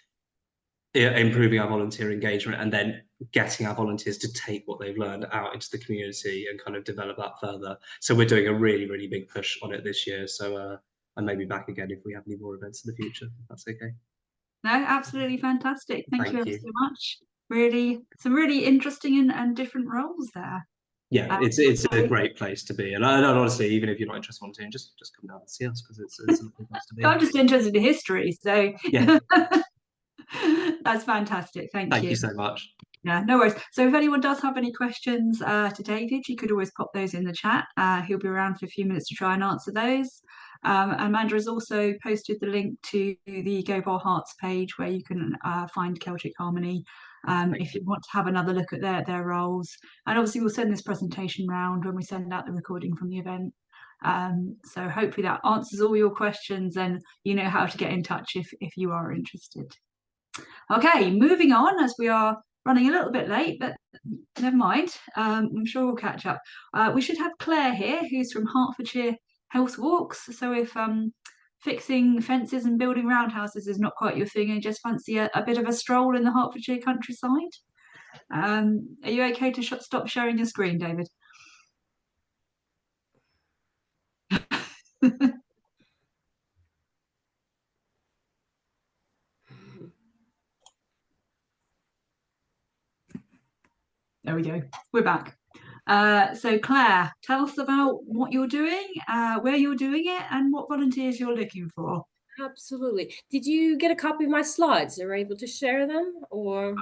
improving our volunteer engagement and then getting our volunteers to take what they've learned out into the community and kind of develop that further. So we're doing a really big push on it this year. So I may be back again if we have any more events in the future, if that's okay. No, absolutely fantastic. Thank you ever so much. Some really interesting and different roles there. Yeah, it's a great place to be, and honestly, even if you're not interested in volunteering, just come down and see us because it's a lovely place to be. I'm just interested in history, so yeah. That's fantastic. Thank you. Thank you so much. Yeah, no worries. So if anyone does have any questions to David, you could always pop those in the chat. He'll be around for a few minutes to try and answer those. Amanda has also posted the link to the Caudwell Hearts page where you can find Celtic Harmony if you want to have another look at their roles. And obviously we'll send this presentation round when we send out the recording from the event. So hopefully that answers all your questions and you know how to get in touch if you are interested. Okay, moving on, as we are running a little bit late, but never mind. I'm sure we'll catch up. We should have Claire here, who's from Hertfordshire Health Walks. So if fixing fences and building roundhouses is not quite your thing and just fancy a bit of a stroll in the Hertfordshire countryside, are you okay to stop sharing your screen, David? There we go. We're back. So Claire, tell us about what you're doing, where you're doing it, and what volunteers you're looking for. Absolutely. Did you get a copy of my slides? Are you able to share them, or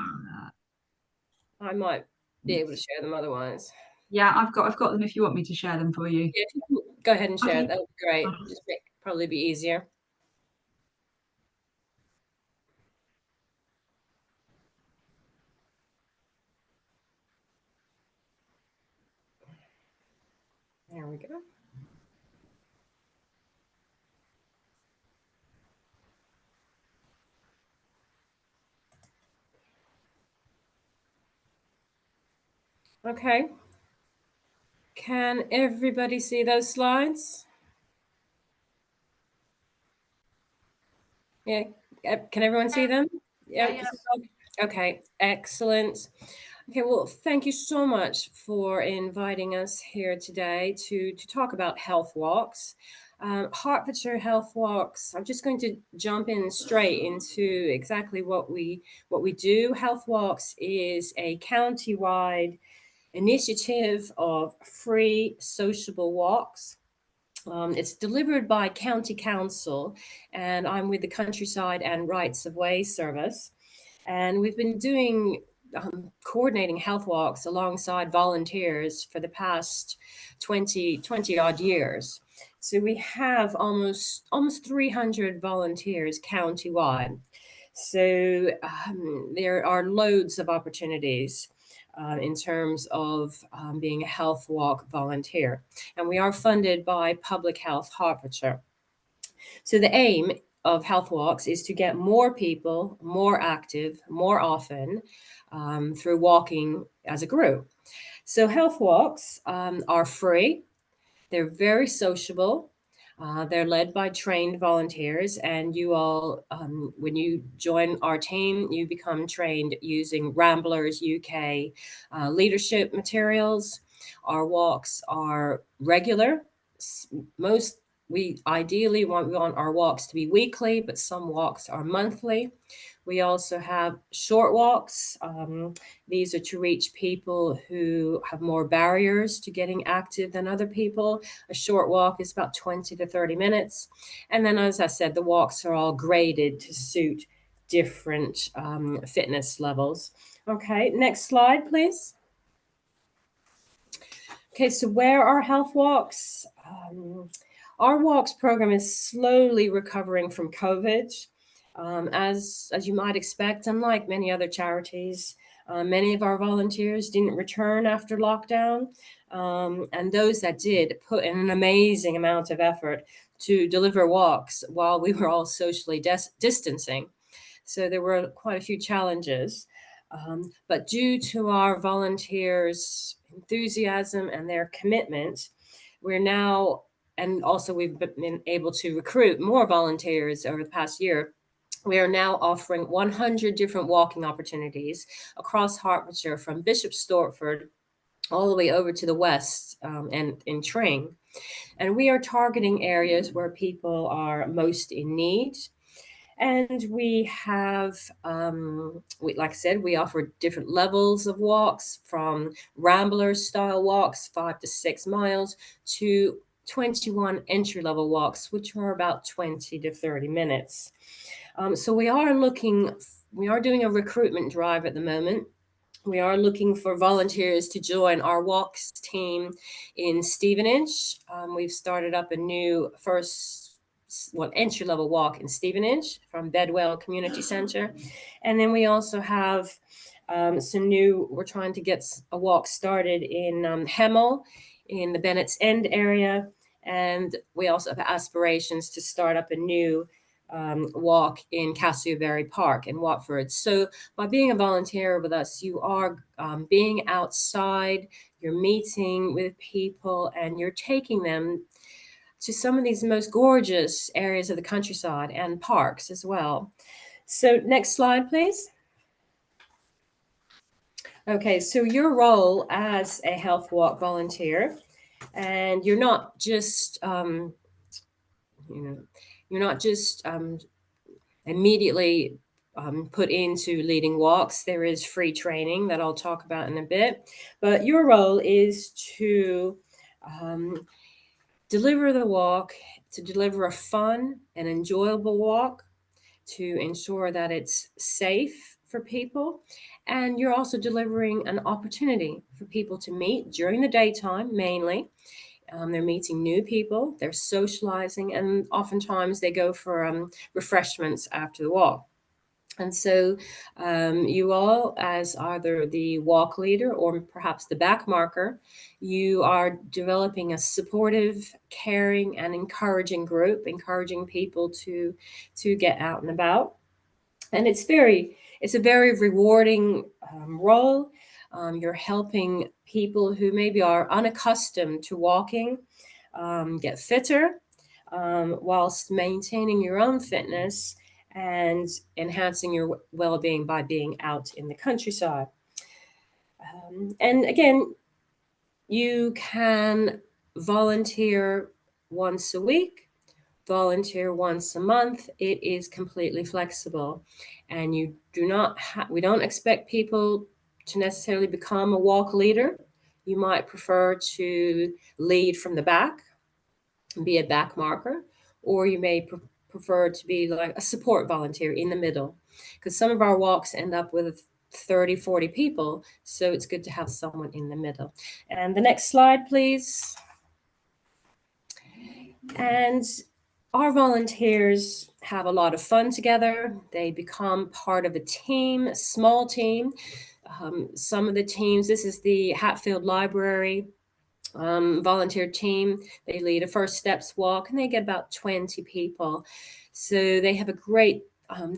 I might be able to share them otherwise? Yeah, I've got them if you want me to share them for you. Yeah, if you can go ahead and share it, that would be great. Just probably be easier. There we go. Okay. Can everybody see those slides? Yeah. Can everyone see them? Yeah. Okay. Excellent. Okay, well, thank you so much for inviting us here today to talk about health walks. Hertfordshire Health Walks. I'm just going to jump in straight into exactly what we do. Health Walks is a county-wide initiative of free sociable walks. It's delivered by County Council, and I'm with the Countryside and Rights of Way service. And we've been doing coordinating health walks alongside volunteers for the past 20 odd years. So we have almost 300 volunteers countywide. So there are loads of opportunities in terms of being a health walk volunteer. And we are funded by Public Health Hertfordshire. So the aim of health walks is to get more people more active more often through walking as a group. So health walks are free. They're very sociable. They're led by trained volunteers, and you all, when you join our team, you become trained using Ramblers UK leadership materials. Our walks are regular. We ideally want our walks to be weekly, but some walks are monthly. We also have short walks. These are to reach people who have more barriers to getting active than other people. A short walk is about 20 to 30 minutes. And then, as I said, the walks are all graded to suit different fitness levels. Okay, next slide, please. Okay, so where are health walks? Our walks program is slowly recovering from COVID. As you might expect, unlike many other charities, many of our volunteers didn't return after lockdown. And those that did put in an amazing amount of effort to deliver walks while we were all socially distancing. So there were quite a few challenges. But due to our volunteers' enthusiasm and their commitment, we're now, and also we've been able to recruit more volunteers over the past year. We are now offering 100 different walking opportunities across Hertfordshire, from Bishop Stortford all the way over to the west and in Tring. And we are targeting areas where people are most in need. And we have, like I said, we offer different levels of walks, from Rambler style walks, 5 to 6 miles, to 21 entry-level walks, which are about 20 to 30 minutes. So we are doing a recruitment drive at the moment. We are looking for volunteers to join our walks team in Stevenage. We've started up a new entry-level walk in Stevenage from Bedwell Community Centre. And then we also have we're trying to get a walk started in Hemel in the Bennett's End area. And we also have aspirations to start up a new walk in Castleberry Park in Watford. So by being a volunteer with us, you are being outside, you're meeting with people, and you're taking them to some of these most gorgeous areas of the countryside and parks as well. So next slide, please. Okay, so your role as a health walk volunteer, and you're not just immediately put into leading walks. There is free training that I'll talk about in a bit, but your role is to deliver the walk, to deliver a fun and enjoyable walk, to ensure that it's safe for people. And you're also delivering an opportunity for people to meet during the daytime, mainly They're meeting new people, they're socializing, and oftentimes they go for refreshments after the walk. And so you all, as either the walk leader or perhaps the back marker, you are developing a supportive, caring, and encouraging group, encouraging people to get out and about. And it's a very rewarding role. You're helping people who maybe are unaccustomed to walking get fitter, whilst maintaining your own fitness and enhancing your well-being by being out in the countryside. And again, you can volunteer once a week, volunteer once a month. It is completely flexible, and we don't expect people to necessarily become a walk leader. You might prefer to lead from the back and be a back marker, or you may prefer to be like a support volunteer in the middle, because some of our walks end up with 30, 40 people. So it's good to have someone in the middle. And the next slide, please. And our volunteers have a lot of fun together. They become part of a team, a small team. Some of the teams, this is the Hatfield Library volunteer team. They lead a first steps walk, and they get about 20 people. So they have a great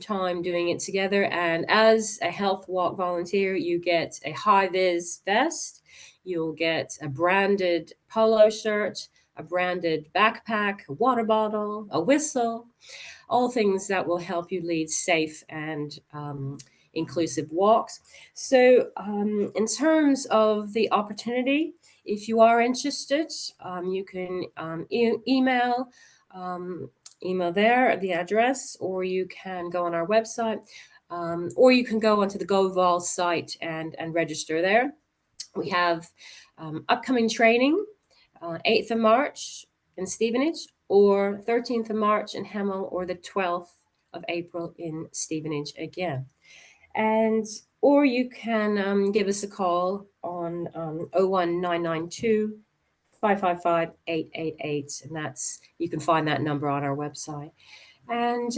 time doing it together. And as a health walk volunteer, you get a high vis vest, you'll get a branded polo shirt, a branded backpack, a water bottle, a whistle, all things that will help you lead safe and inclusive walks. So in terms of the opportunity, if you are interested, you can email there, the address, or you can go on our website, or you can go onto the GoVol site and register there. We have upcoming training, 8th of March in Stevenage, or 13th of March in Hemel, or the 12th of April in Stevenage again. Or you can give us a call on 01992 555 888, and you can find that number on our website. And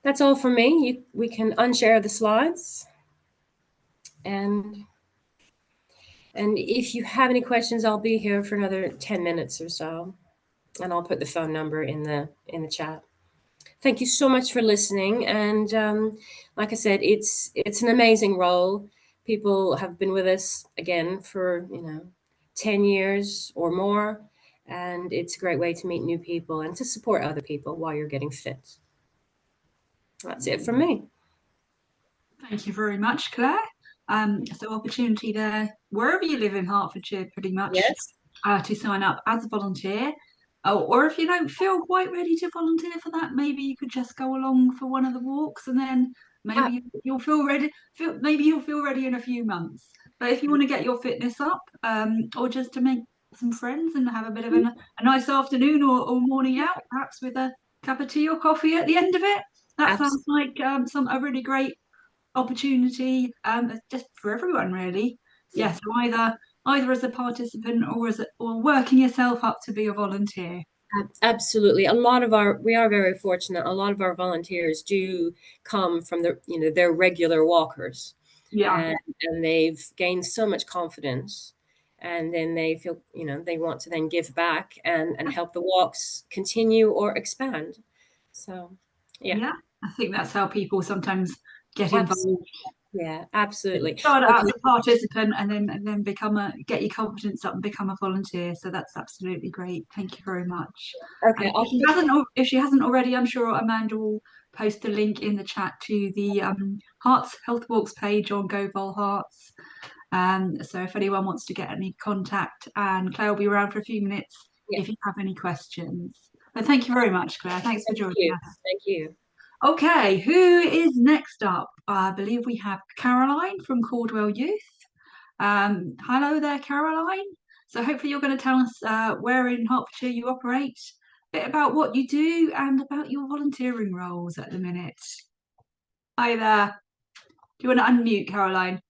that's all from me. We can unshare the slides, and if you have any questions, I'll be here for another 10 minutes or so, and I'll put the phone number in the chat. Thank you so much for listening. And like I said, it's an amazing role. People have been with us again for 10 years or more, and it's a great way to meet new people and to support other people while you're getting fit. That's it from me. Thank you very much, Claire. So opportunity there, wherever you live in Hertfordshire, pretty much, yes, to sign up as a volunteer. Or if you don't feel quite ready to volunteer for that, maybe you could just go along for one of the walks, and then maybe you'll feel ready. Maybe you'll feel ready in a few months. But if you want to get your fitness up, or just to make some friends and have a bit of a nice afternoon or morning out, perhaps with a cup of tea or coffee at the end of it, that sounds like a really great opportunity, just for everyone, really. Yes, so either as a participant or working yourself up to be a volunteer. Absolutely. We are very fortunate. A lot of our volunteers do come from they're regular walkers. Yeah. And they've gained so much confidence, and then they feel, they want to then give back and help the walks continue or expand. So, yeah. I think that's how people sometimes get involved. Yeah, absolutely. Start out as a participant and then get your confidence up and become a volunteer. So that's absolutely great. Thank you very much. Okay. If she hasn't already, I'm sure Amanda will post a link in the chat to the Herts Health Walks page on GoVol Herts. So if anyone wants to get any contact, and Claire will be around for a few minutes if you have any questions. But thank you very much, Claire. Thanks for joining us. Thank you. Okay, who is next up? I believe we have Caroline from Caudwell Youth. Hello there, Caroline. So hopefully you're going to tell us where in Hertfordshire you operate, a bit about what you do and about your volunteering roles at the minute. Hi there. Do you want to unmute, Caroline?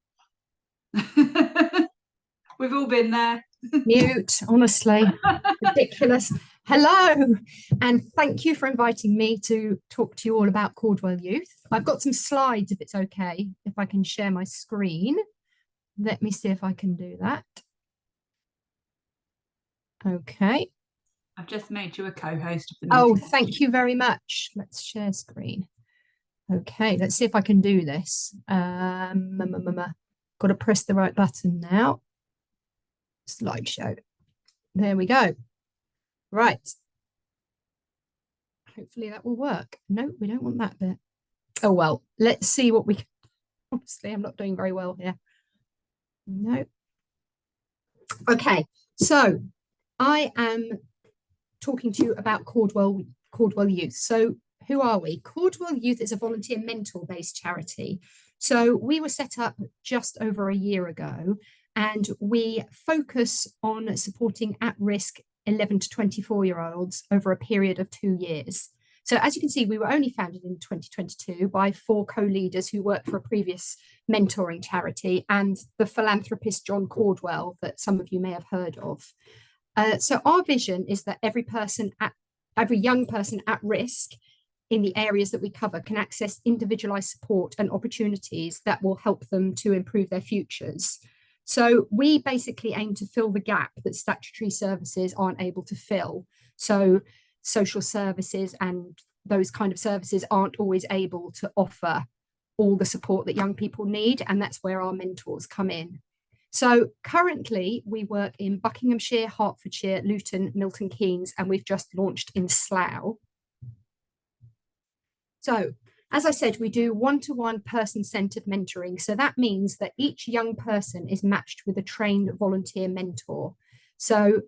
We've all been there. Mute, honestly, ridiculous. Hello, and thank you for inviting me to talk to you all about Caudwell Youth. I've got some slides, if it's okay, if I can share my screen. Let me see if I can do that. Okay. I've just made you a co-host of the Oh, meeting. thank you very much. Let's share screen. Okay, let's see if I can do this. Got to press the right button now. Slideshow. There we go. Right. Hopefully that will work. No, we don't want that bit. Oh, well, let's see what we can. Honestly, I'm not doing very well here. No. Okay, so I am talking to you about Caudwell Youth. So who are we? Caudwell Youth is a volunteer mentor-based charity. So we were set up just over a year ago, and we focus on supporting at-risk 11 to 24-year-olds over a period of 2 years. So as you can see, we were only founded in 2022 by 4 co-leaders who worked for a previous mentoring charity and the philanthropist John Caudwell that some of you may have heard of. So our vision is that every young person at risk in the areas that we cover can access individualized support and opportunities that will help them to improve their futures. So we basically aim to fill the gap that statutory services aren't able to fill. So social services and those kind of services aren't always able to offer all the support that young people need, and that's where our mentors come in. So currently we work in Buckinghamshire, Hertfordshire, Luton, Milton Keynes, and we've just launched in Slough. So as I said, we do one-to-one person-centered mentoring. So that means that each young person is matched with a trained volunteer mentor. So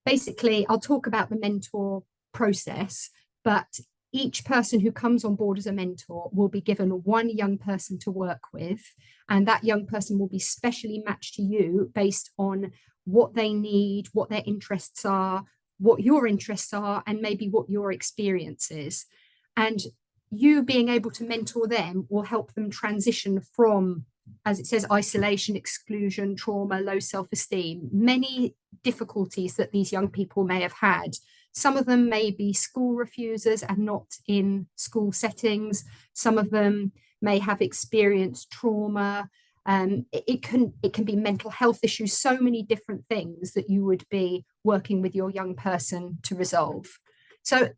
basically, I'll talk about the mentor process, but each person who comes on board as a mentor will be given one young person to work with, and that young person will be specially matched to you based on what they need, what their interests are, what your interests are, and maybe what your experience is. And you being able to mentor them will help them transition from, as it says, isolation, exclusion, trauma, low self-esteem, many difficulties that these young people may have had. Some of them may be school refusers and not in school settings. Some of them may have experienced trauma. It can be mental health issues, so many different things that you would be working with your young person to resolve. So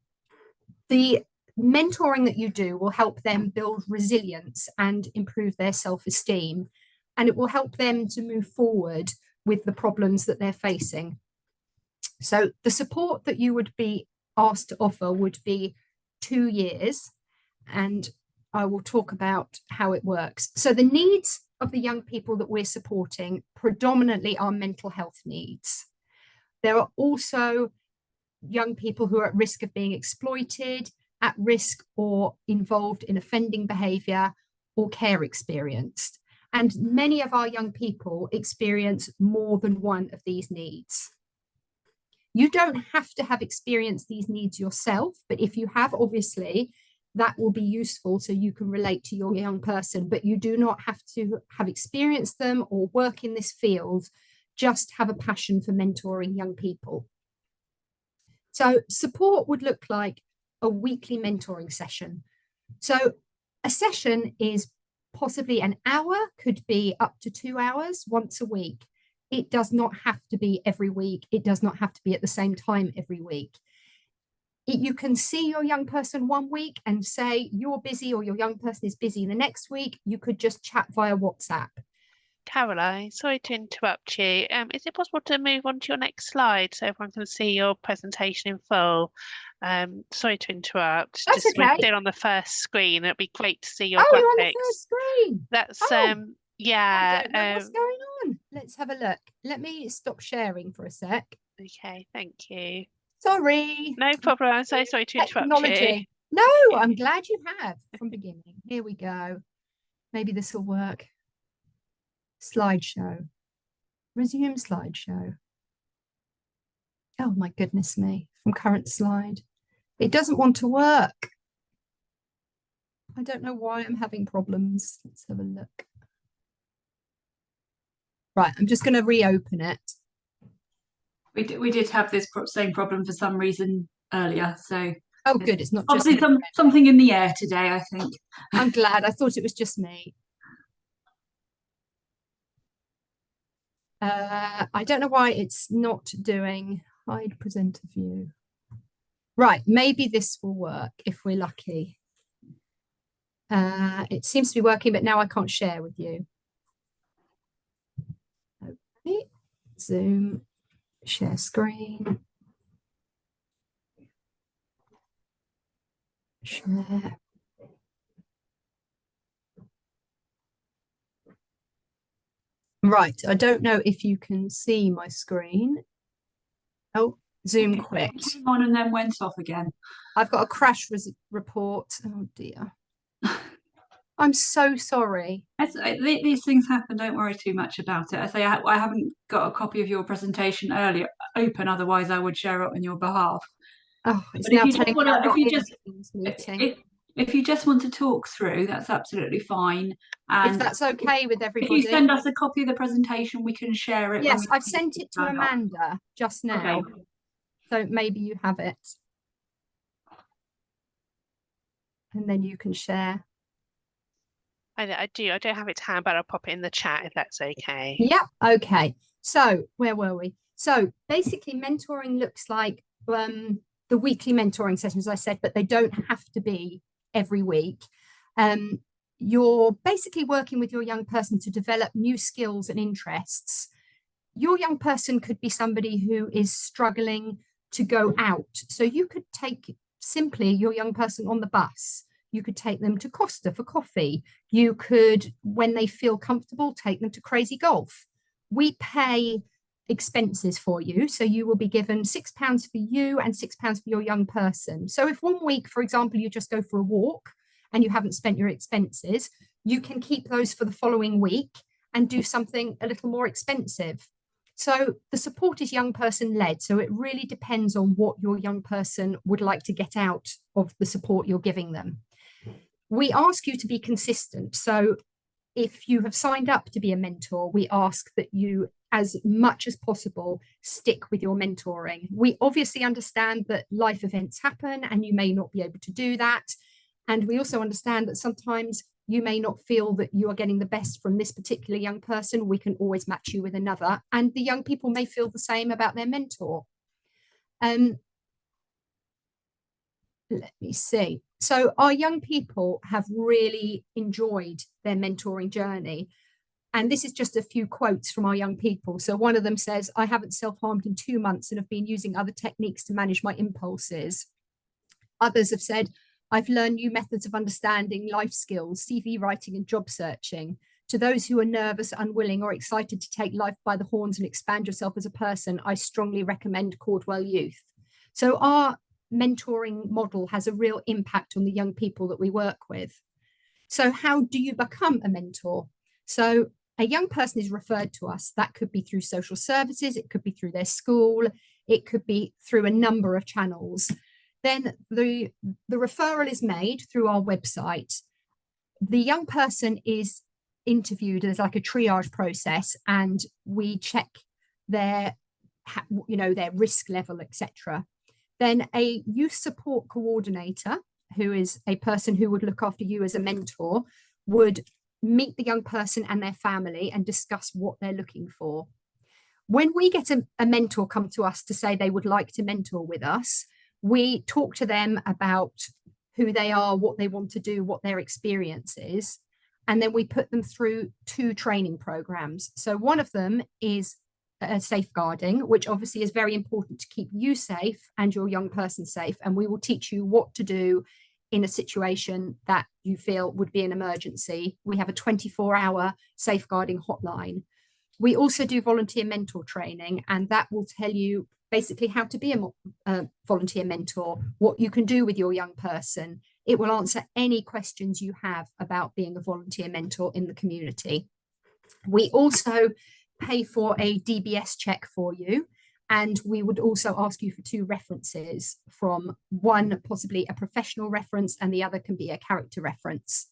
the mentoring that you do will help them build resilience and improve their self-esteem, and it will help them to move forward with the problems that they're facing. So the support that you would be asked to offer would be 2 years, and I will talk about how it works. So the needs of the young people that we're supporting predominantly are mental health needs. There are also young people who are at risk of being exploited, at risk or involved in offending behaviour or care experienced. And many of our young people experience more than one of these needs. You don't have to have experienced these needs yourself, but if you have, obviously, that will be useful so you can relate to your young person, but you do not have to have experienced them or work in this field, just have a passion for mentoring young people. So support would look like a weekly mentoring session. So a session is possibly an hour, could be up to 2 hours once a week. It does not have to be every week. It does not have to be at the same time every week. You can see your young person one week and say you're busy or your young person is busy the next week. You could just chat via WhatsApp. Caroline, sorry to interrupt you. Is it possible to move on to your next slide so everyone can see your presentation in full? Sorry to interrupt. That's just okay. We're still on the first screen. It'd be great to see your graphics. You're on the first screen. That's yeah. I don't know what's going on. Let's have a look. Let me stop sharing for a sec. Okay, thank you. Sorry. No problem. I'm so sorry to interrupt you. No, I'm glad you have from beginning. Here we go. Maybe this will work. Slideshow. Resume slideshow. Oh my goodness me. From current slide. It doesn't want to work. I don't know why I'm having problems. Let's have a look. Right, I'm just going to reopen it. We did have this same problem for some reason earlier, so Oh, good. It's not just obviously me. something in the air today, I think. I'm glad. I thought it was just me. I don't know why it's not doing hide presenter view. Right, maybe this will work if we're lucky. It seems to be working, but now I can't share with you. Okay, Zoom, share screen. Share. Right, I don't know if you can see my screen. Oh, Zoom quit. It came on and then went off again. I've got a crash report. Oh dear. I'm so sorry. These things happen. Don't worry too much about it. I say I haven't got a copy of your presentation earlier open. Otherwise, I would share it on your behalf. Oh, it's but now if you telling me I'm not in the meeting. If you just want to talk through, that's absolutely fine. And if that's okay with everybody, if you send us a copy of the presentation, we can share it. Yes, I've sent it to Amanda just now. Okay. So maybe you have it. And then you can share. I do. I don't have it to hand, but I'll pop it in the chat if that's okay. Yep. Okay. So where were we? So basically mentoring looks like the weekly mentoring sessions, as I said, but they don't have to be every week. You're basically working with your young person to develop new skills and interests. Your young person could be somebody who is struggling to go out. So you could take simply your young person on the bus. You could take them to Costa for coffee. You could, when they feel comfortable, take them to Crazy Golf. We pay expenses for you. So you will be given £6 for you and £6 for your young person. So if 1 week, for example, you just go for a walk and you haven't spent your expenses, you can keep those for the following week and do something a little more expensive. So the support is young person led. So it really depends on what your young person would like to get out of the support you're giving them. We ask you to be consistent. So if you have signed up to be a mentor, we ask that you, as much as possible, stick with your mentoring. We obviously understand that life events happen and you may not be able to do that. And we also understand that sometimes you may not feel that you are getting the best from this particular young person. We can always match you with another. And the young people may feel the same about their mentor. Let me see. So our young people have really enjoyed their mentoring journey. And this is just a few quotes from our young people. So one of them says, I haven't self-harmed in 2 months and have been using other techniques to manage my impulses. Others have said, I've learned new methods of understanding life skills, CV writing and job searching. To those who are nervous, unwilling or excited to take life by the horns and expand yourself as a person, I strongly recommend Caudwell Youth. So our mentoring model has a real impact on the young people that we work with. So how do you become a mentor? So a young person is referred to us. That could be through social services, it could be through their school, it could be through a number of channels. Then the referral is made through our website. The young person is interviewed as like a triage process, and we check their, their risk level, etc. Then a youth support coordinator, who is a person who would look after you as a mentor, would meet the young person and their family and discuss what they're looking for. When we get a mentor come to us to say they would like to mentor with us, we talk to them about who they are, what they want to do, what their experience is, and then we put them through 2 training programs. So one of them is safeguarding, which obviously is very important to keep you safe and your young person safe, and we will teach you what to do in a situation that you feel would be an emergency. We have a 24-hour safeguarding hotline. We also do volunteer mentor training, and that will tell you basically how to be a volunteer mentor, what you can do with your young person. It will answer any questions you have about being a volunteer mentor in the community. We also pay for a DBS check for you, and we would also ask you for 2 references, from one possibly a professional reference and the other can be a character reference.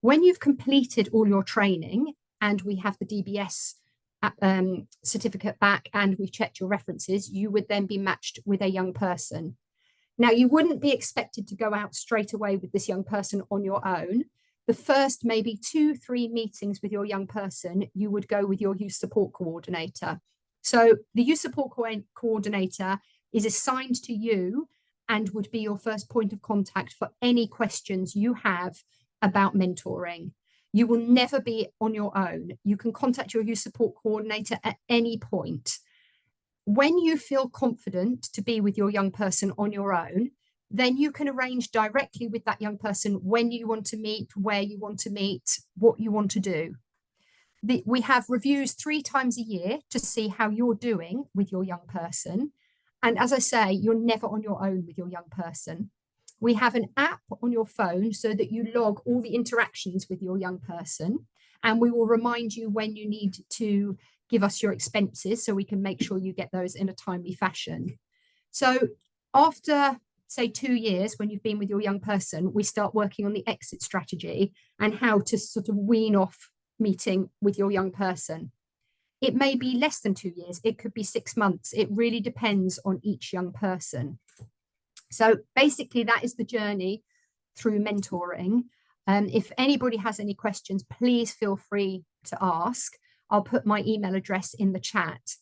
When you've completed all your training and we have the DBS certificate back and we've checked your references, you would then be matched with a young person. Now, you wouldn't be expected to go out straight away with this young person on your own. The first maybe 2-3 meetings with your young person, you would go with your youth support coordinator. So the youth support coordinator is assigned to you and would be your first point of contact for any questions you have about mentoring. You will never be on your own. You can contact your youth support coordinator at any point. When you feel confident to be with your young person on your own, then you can arrange directly with that young person when you want to meet, where you want to meet, what you want to do. We have reviews 3 times a year to see how you're doing with your young person. And as I say, you're never on your own with your young person. We have an app on your phone so that you log all the interactions with your young person, and we will remind you when you need to give us your expenses so we can make sure you get those in a timely fashion. So after, say, 2 years, when you've been with your young person, we start working on the exit strategy and how to sort of wean off meeting with your young person. It may be less than 2 years, it could be 6 months. It really depends on each young person. So basically, that is the journey through mentoring. If anybody has any questions, please feel free to ask. I'll put my email address in the chat.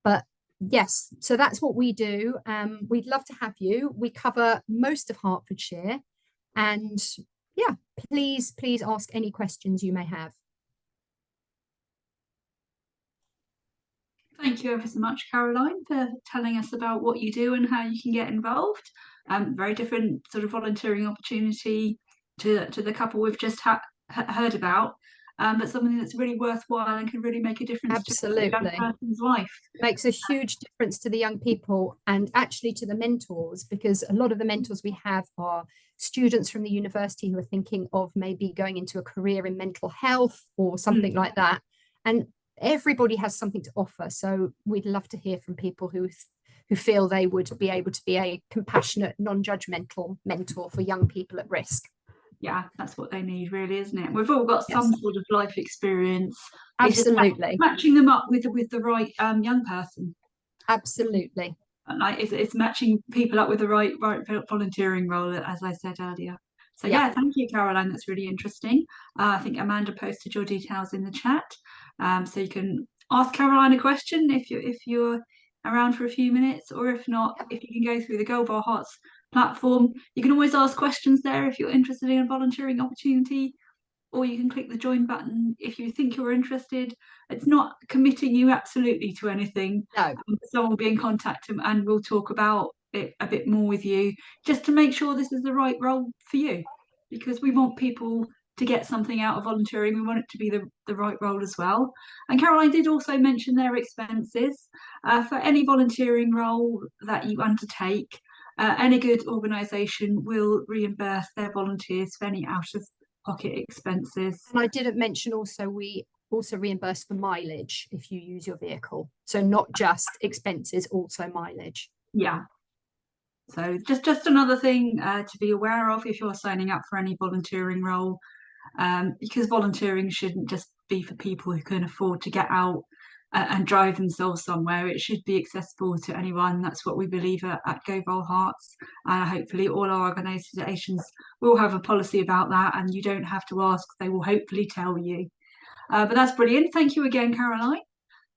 But yes, so that's what we do. We'd love to have you. We cover most of Hertfordshire. And yeah, please ask any questions you may have. Thank you ever so much, Caroline, for telling us about what you do and how you can get involved. Very different sort of volunteering opportunity to the couple we've just heard about, but something that's really worthwhile and can really make a difference to a young person's life. Makes a huge difference to the young people and actually to the mentors, because a lot of the mentors we have are students from the university who are thinking of maybe going into a career in mental health or something like that. And everybody has something to offer, so we'd love to hear from people who feel they would be able to be a compassionate, non-judgmental mentor for young people at risk. Yeah, that's what they need, really, isn't it? We've all got some sort of life experience. Absolutely. Matching them up with the right young person. Absolutely. And it's matching people up with the right volunteering role, as I said earlier. So yeah, thank you, Caroline. That's really interesting. I think Amanda posted your details in the chat, so you can ask Caroline a question if you're around for a few minutes, or if not, if you can go through the Caudwell Hearts platform, you can always ask questions there if you're interested in a volunteering opportunity, or you can click the join button if you think you're interested. It's not committing you absolutely to anything. No. Someone will be in contact and we'll talk about it a bit more with you, just to make sure this is the right role for you, because we want people to get something out of volunteering. We want it to be the right role as well. And Caroline did also mention their expenses for any volunteering role that you undertake. Any good organisation will reimburse their volunteers for any out-of-pocket expenses. And I didn't mention also, we also reimburse for mileage if you use your vehicle. So not just expenses, also mileage. Yeah. So just another thing to be aware of if you're signing up for any volunteering role, because volunteering shouldn't just be for people who can afford to get out and drive themselves somewhere. It should be accessible to anyone. That's what we believe at Caudwell Hearts. Hopefully all our organisations will have a policy about that, and you don't have to ask, they will hopefully tell you. But that's brilliant. Thank you again, Caroline.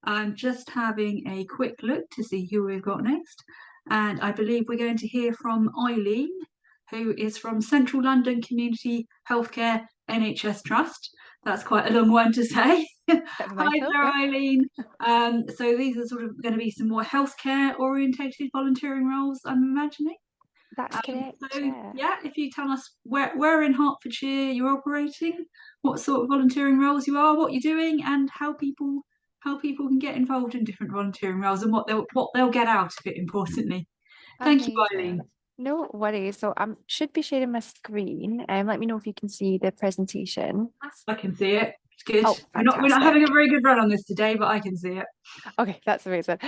I'm just having a quick look to see who we've got next. And I believe we're going to hear from Eileen, who is from Central London Community Healthcare NHS Trust. That's quite a long one to say. Hi there, Eileen. So these are sort of going to be some more healthcare orientated volunteering roles, I'm imagining. That's correct. So yeah, if you tell us where in Hertfordshire you're operating, what sort of volunteering roles you are, what you're doing, and how people can get involved in different volunteering roles and what they'll get out of it, importantly. Thank you, Eileen. No worries. So I should be sharing my screen. Let me know if you can see the presentation. I can see it. It's good. Oh, we're not having a very good run on this today, but I can see it. Okay, that's amazing.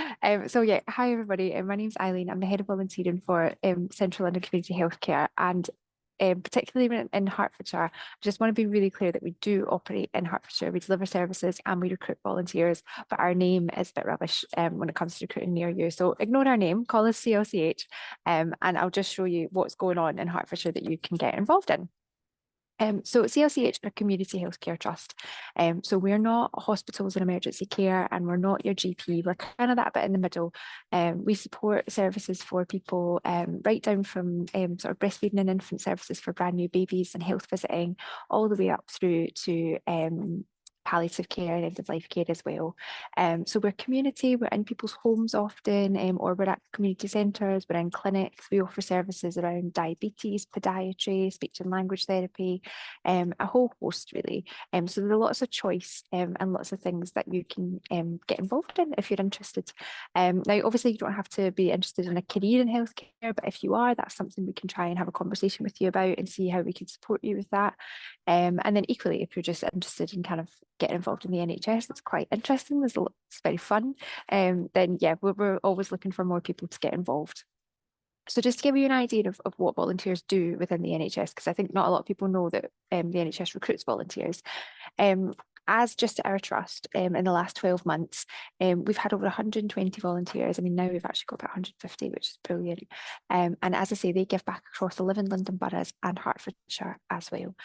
So yeah, hi everybody. My name's Eileen. I'm the head of volunteering for Central London Community Healthcare, and particularly in Hertfordshire, I just want to be really clear that we do operate in Hertfordshire. We deliver services and we recruit volunteers, but our name is a bit rubbish when it comes to recruiting near you. So ignore our name, call us CLCH, and I'll just show you what's going on in Hertfordshire that you can get involved in. So CLCH are a community healthcare trust. So we're not hospitals and emergency care, and we're not your GP. We're kind of that bit in the middle. We support services for people right down from sort of breastfeeding and infant services for brand new babies and health visiting, all the way up through to palliative care and end-of-life care as well. So we're community, we're in people's homes often, or we're at community centres, we're in clinics. We offer services around diabetes, podiatry, speech and language therapy, a whole host really. So there are lots of choice and lots of things that you can get involved in if you're interested. Now, obviously you don't have to be interested in a career in healthcare, but if you are, that's something we can try and have a conversation with you about and see how we can support you with that. And then equally, if you're just interested in kind of getting involved in the NHS, it's quite interesting, it's very fun, then yeah, we're always looking for more people to get involved. So just to give you an idea of what volunteers do within the NHS, because I think not a lot of people know that the NHS recruits volunteers. As just our trust, in the last 12 months, we've had over 120 volunteers. I mean, now we've actually got about 150, which is brilliant. And as I say, they give back across 11 London boroughs and Hertfordshire as well.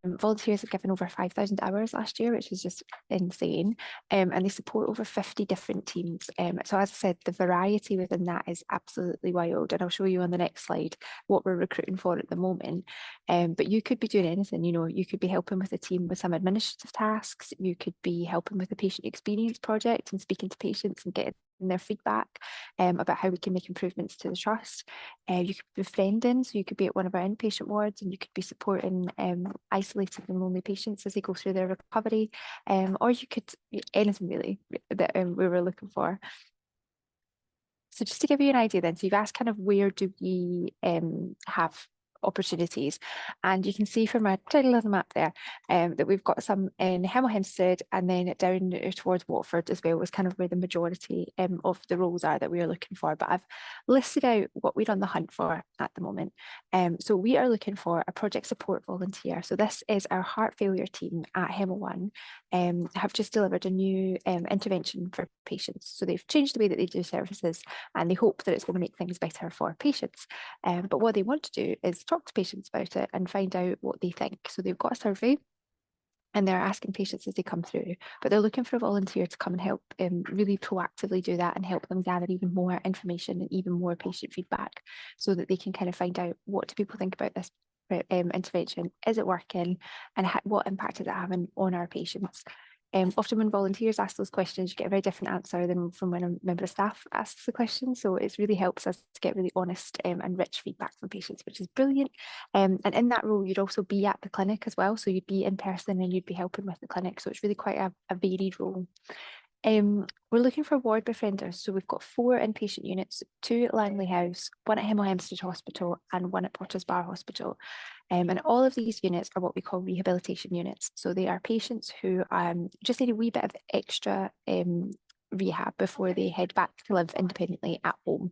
Volunteers have given over 5,000 hours last year, which is just insane. And they support over 50 different teams. So as I said, the variety within that is absolutely wild. And I'll show you on the next slide what we're recruiting for at the moment. But you could be doing anything, you know, you could be helping with a team with some administrative tasks. You could be helping with the patient experience project and speaking to patients and getting their feedback about how we can make improvements to the trust. You could be befriending, so you could be at one of our inpatient wards and you could be supporting isolated and lonely patients as they go through their recovery, or you could anything really that we were looking for. So just to give you an idea then, so you've asked kind of where do we have opportunities, and you can see from our tiny little map there that we've got some in Hemel Hempstead, and then down towards Watford as well was kind of where the majority of the roles are that we are looking for. But I've listed out what we're on the hunt for at the moment. So we are looking for a project support volunteer. So this is our heart failure team at Hemel One, have just delivered a new intervention for patients. So they've changed the way that they do services, and they hope that it's going to make things better for patients. But what they want to do is talk to patients about it and find out what they think. So they've got a survey and they're asking patients as they come through, but they're looking for a volunteer to come and help really proactively do that and help them gather even more information and even more patient feedback so that they can kind of find out what do people think about this intervention, is it working, and what impact is it having on our patients. Often when volunteers ask those questions, you get a very different answer than from when a member of staff asks the question. So it really helps us to get really honest and rich feedback from patients, which is brilliant. And in that role, you'd also be at the clinic as well. So you'd be in person and you'd be helping with the clinic. So it's really quite a varied role. We're looking for ward befrienders. So we've got 4 inpatient units, 2 at Langley House, 1 at Hemel Hempstead Hospital and 1 at Potters Bar Hospital. And all of these units are what we call rehabilitation units. So they are patients who just need a wee bit of extra rehab before they head back to live independently at home.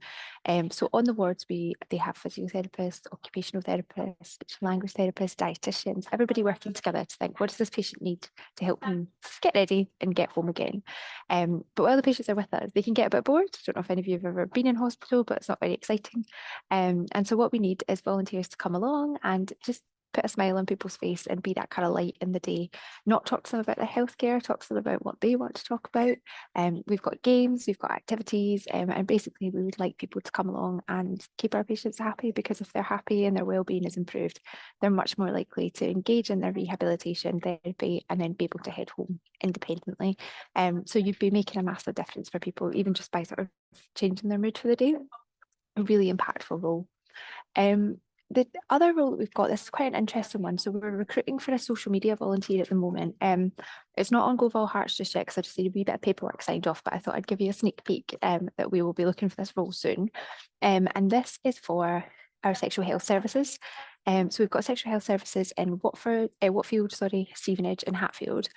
So on the wards, they have physiotherapists, occupational therapists, speech and language therapists, dietitians, everybody working together to think, what does this patient need to help them get ready and get home again? But while the patients are with us, they can get a bit bored. I don't know if any of you have ever been in hospital, but it's not very exciting. And so what we need is volunteers to come along and just put a smile on people's face and be that kind of light in the day, not talk to them about their healthcare, talk to them about what they want to talk about. We've got games, we've got activities, and basically we would like people to come along and keep our patients happy, because if they're happy and their well-being is improved, they're much more likely to engage in their rehabilitation therapy and then be able to head home independently. So you'd be making a massive difference for people, even just by sort of changing their mood for the day. A really impactful role. The other role that we've got, this is quite an interesting one. So we're recruiting for a social media volunteer at the moment. It's not on Caudwell Hearts just yet because I just need a wee bit of paperwork signed off, but I thought I'd give you a sneak peek that we will be looking for this role soon. And this is for our sexual health services. So we've got sexual health services in Watfield, Stevenage and Hatfield.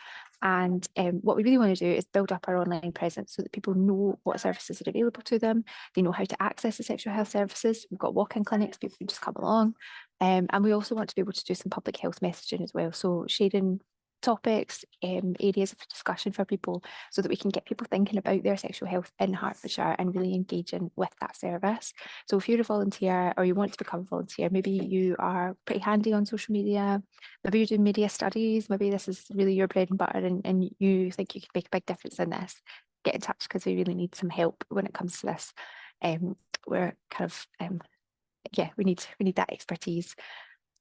And what we really want to do is build up our online presence so that people know what services are available to them. They know how to access the sexual health services. We've got walk-in clinics, people can just come along. And we also want to be able to do some public health messaging as well. So sharing topics, areas of discussion for people so that we can get people thinking about their sexual health in Hertfordshire and really engaging with that service. So if you're a volunteer or you want to become a volunteer, maybe you are pretty handy on social media, maybe you're doing media studies, maybe this is really your bread and butter and you think you can make a big difference in this, get in touch because we really need some help when it comes to this. We're kind of, yeah, we need that expertise.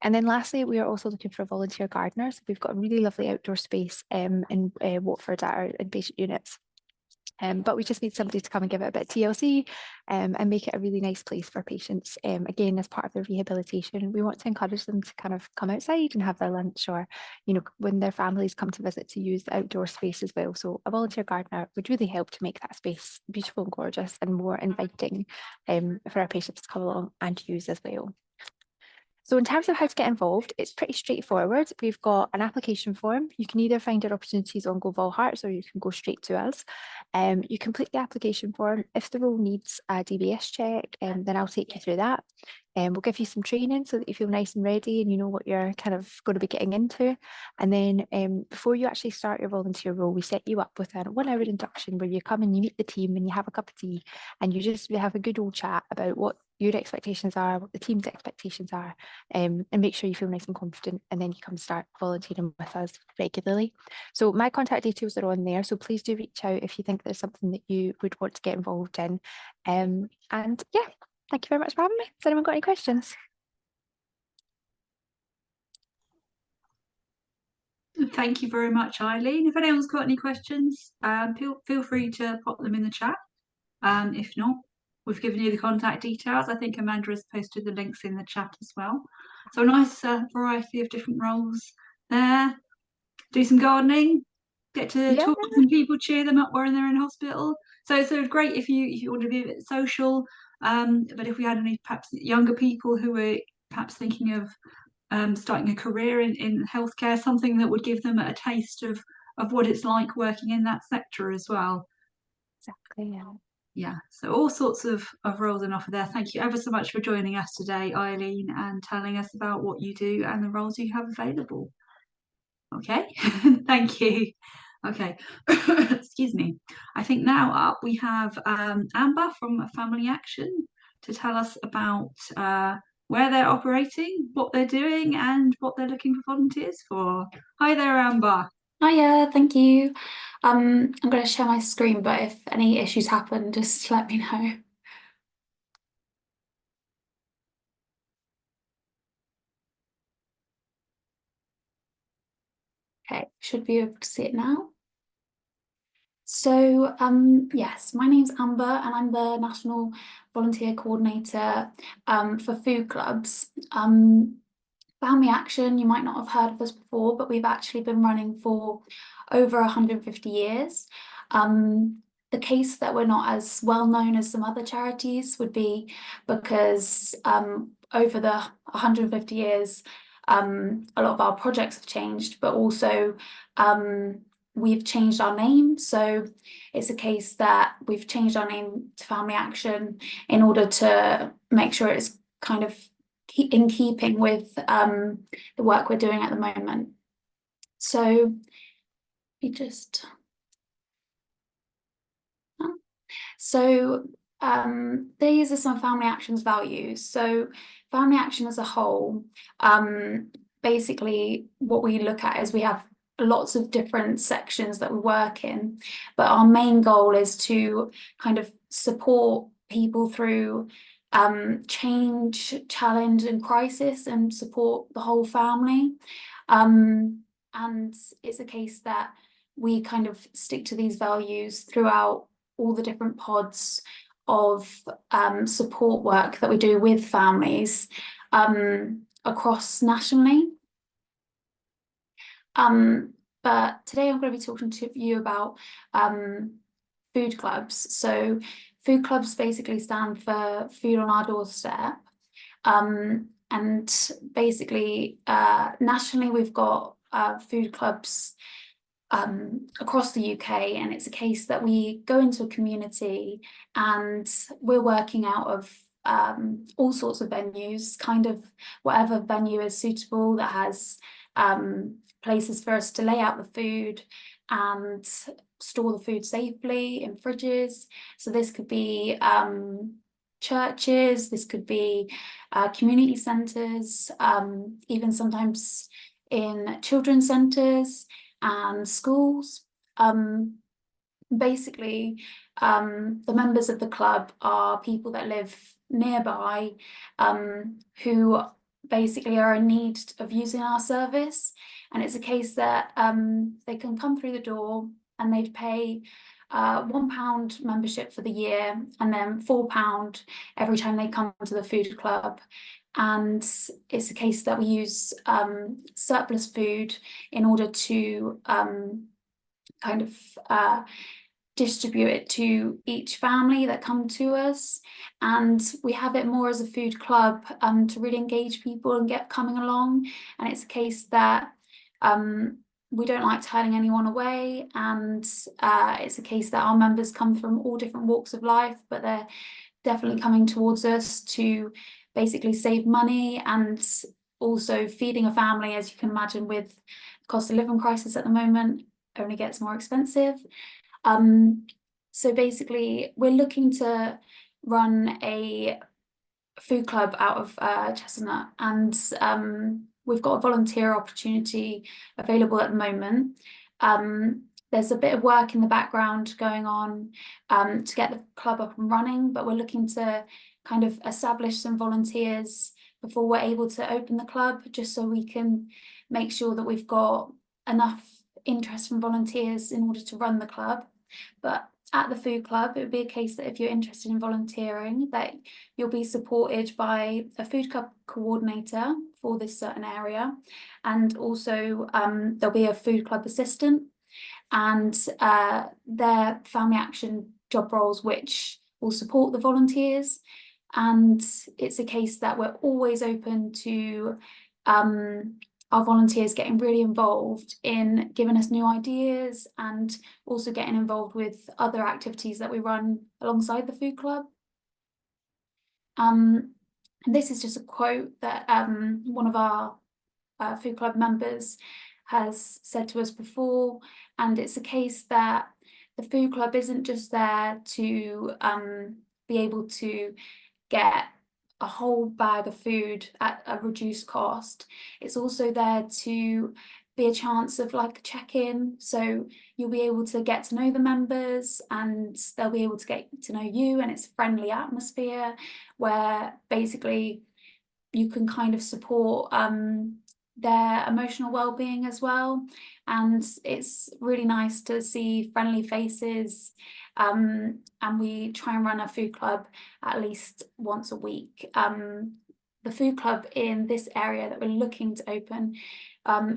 And then lastly, we are also looking for volunteer gardeners. We've got a really lovely outdoor space in Watford at our inpatient units. But we just need somebody to come and give it a bit of TLC and make it a really nice place for patients. Again, as part of their rehabilitation, we want to encourage them to kind of come outside and have their lunch, or, you know, when their families come to visit, to use the outdoor space as well. So a volunteer gardener would really help to make that space beautiful and gorgeous and more inviting for our patients to come along and use as well. So in terms of how to get involved, it's pretty straightforward. We've got an application form. You can either find our opportunities on Caudwell Hearts or you can go straight to us. You complete the application form. If the role needs a DBS check, then I'll take you through that. We'll give you some training so that you feel nice and ready and you know what you're kind of going to be getting into. And then before you actually start your volunteer role, we set you up with a 1 hour induction where you come and you meet the team and you have a cup of tea and we have a good old chat about what your expectations are, what the team's expectations are, and make sure you feel nice and confident, and then you come start volunteering with us regularly. So my contact details are on there, so please do reach out if you think there's something that you would want to get involved in. And yeah, thank you very much for having me. Has anyone got any questions? Thank you very much, Eileen. If anyone's got any questions, feel free to pop them in the chat. If not, we've given you the contact details. I think Amanda has posted the links in the chat as well. So a nice variety of different roles there. Do some gardening, get to talk to some people, cheer them up when they're in hospital. So it's great if you want to be a bit social. But if we had any perhaps younger people who were perhaps thinking of starting a career in healthcare, something that would give them a taste of what it's like working in that sector as well. Exactly, yeah. Yeah, so all sorts of roles on offer there. Thank you ever so much for joining us today, Eileen, and telling us about what you do and the roles you have available. Okay, thank you. Okay, excuse me. I think now up we have Amber from Family Action to tell us about where they're operating, what they're doing, and what they're looking for volunteers for. Hi there, Amber. Hiya, thank you. I'm going to share my screen, but if any issues happen, just let me know. Okay, should be able to see it now. So, yes, my name's Amber and I'm the National Volunteer Coordinator for food clubs. Family Action, you might not have heard of us before, but we've actually been running for over 150 years. The case that we're not as well known as some other charities would be because over the 150 years, a lot of our projects have changed, but also we've changed our name. So it's a case that we've changed our name to Family Action in order to make sure it's kind of in keeping with the work we're doing at the moment. So we just these are some Family Action's values. So Family Action as a whole, basically what we look at is we have lots of different sections that we work in, but our main goal is to kind of support people through change, challenge and crisis, and support the whole family. And it's a case that we kind of stick to these values throughout all the different pods of support work that we do with families across nationally. But today I'm going to be talking to you about food clubs. So food clubs basically stand for Food on Our Doorstep. And basically nationally we've got food clubs across the UK, and it's a case that we go into a community and we're working out of all sorts of venues, kind of whatever venue is suitable that has places for us to lay out the food and store the food safely in fridges. So this could be churches, this could be community centres, even sometimes in children's centres and schools. Basically, the members of the club are people that live nearby who basically are in need of using our service, and it's a case that they can come through the door and they'd pay £1 membership for the year and then £4 every time they come to the food club. And it's a case that we use surplus food in order to kind of distribute it to each family that come to us, and we have it more as a food club to really engage people and get coming along. And it's a case that we don't like turning anyone away, and it's a case that our members come from all different walks of life, but they're definitely coming towards us to basically save money, and also feeding a family, as you can imagine, with the cost of living crisis at the moment, only gets more expensive. So basically, we're looking to run a food club out of Chestnut, and we've got a volunteer opportunity available at the moment. There's a bit of work in the background going on to get the club up and running, but we're looking to kind of establish some volunteers before we're able to open the club, just so we can make sure that we've got enough interest from volunteers in order to run the club. But at the food club, it would be a case that if you're interested in volunteering, that you'll be supported by a food club coordinator for this certain area, and also there'll be a food club assistant, and their family action job roles which will support the volunteers. And it's a case that we're always open to our volunteers getting really involved in giving us new ideas, and also getting involved with other activities that we run alongside the food club. And this is just a quote that one of our food club members has said to us before, and it's a case that the food club isn't just there to be able to get a whole bag of food at a reduced cost. It's also there to be a chance of like check-in, so you'll be able to get to know the members and they'll be able to get to know you, and it's a friendly atmosphere where basically you can kind of support their emotional well-being as well. And it's really nice to see friendly faces, and we try and run a food club at least once a week. The food club in this area that we're looking to open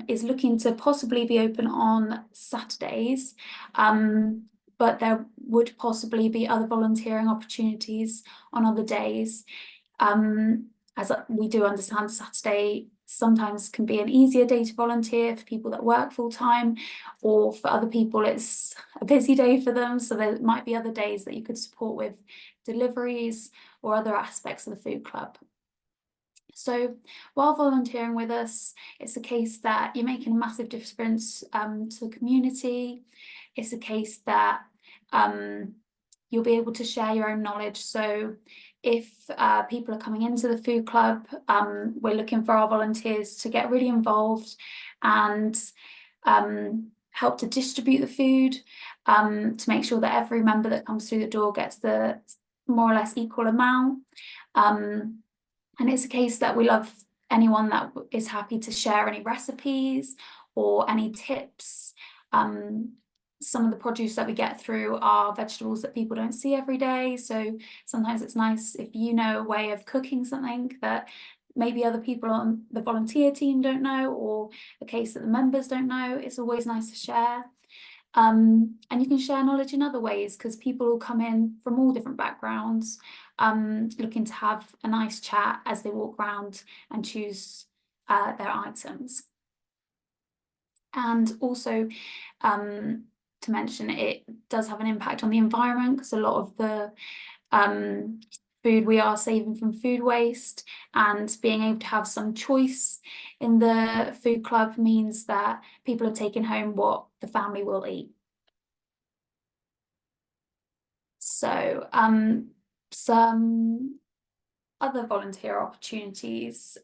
is looking to possibly be open on Saturdays, but there would possibly be other volunteering opportunities on other days. As we do understand, Saturday sometimes can be an easier day to volunteer for people that work full-time, or for other people it's a busy day for them, so there might be other days that you could support with deliveries or other aspects of the food club. So while volunteering with us, it's a case that you're making a massive difference to the community. It's a case that you'll be able to share your own knowledge. So if people are coming into the food club, we're looking for our volunteers to get really involved and help to distribute the food, to make sure that every member that comes through the door gets the more or less equal amount. And it's a case that we love anyone that is happy to share any recipes or any tips. Some of the produce that we get through are vegetables that people don't see every day, so sometimes it's nice if you know a way of cooking something that maybe other people on the volunteer team don't know, or a case that the members don't know. It's always nice to share. And you can share knowledge in other ways, because people will come in from all different backgrounds, looking to have a nice chat as they walk around and choose their items. And also to mention, it does have an impact on the environment, because a lot of the food we are saving from food waste, and being able to have some choice in the food club means that people are taking home what the family will eat. So some other volunteer opportunities,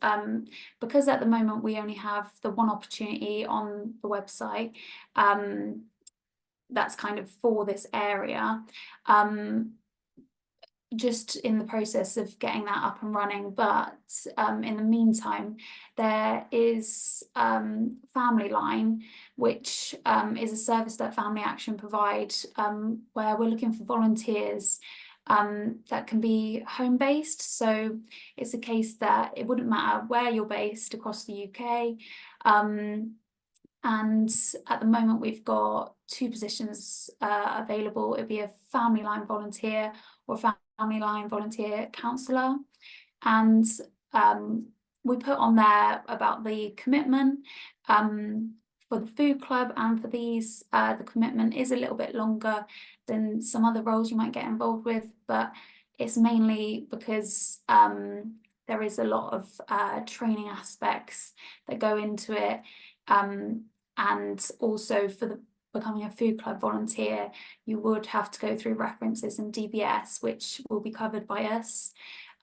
because at the moment we only have the one opportunity on the website, that's kind of for this area. Just in the process of getting that up and running, but in the meantime, there is Family Line, which is a service that Family Action provide, where we're looking for volunteers that can be home-based. So it's a case that it wouldn't matter where you're based across the UK. And at the moment, we've got 2 positions available. It'd be a Family Line volunteer or Family Line volunteer counsellor. And we put on there about the commitment for the food club, and for these, the commitment is a little bit longer than some other roles you might get involved with, but it's mainly because there is a lot of training aspects that go into it. And also for becoming a food club volunteer, you would have to go through references and DBS, which will be covered by us.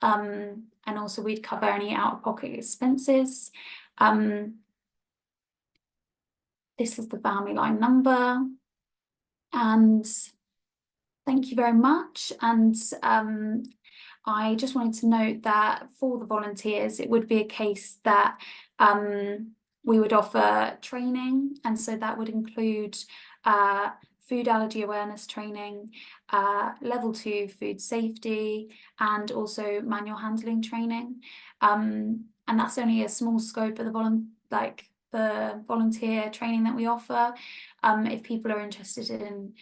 And also we'd cover any out-of-pocket expenses. This is the Family Line number. And thank you very much. And I just wanted to note that for the volunteers, it would be a case that we would offer training, and so that would include food allergy awareness training, level 2 food safety, and also manual handling training. And that's only a small scope of the volunteer training that we offer. If people are interested in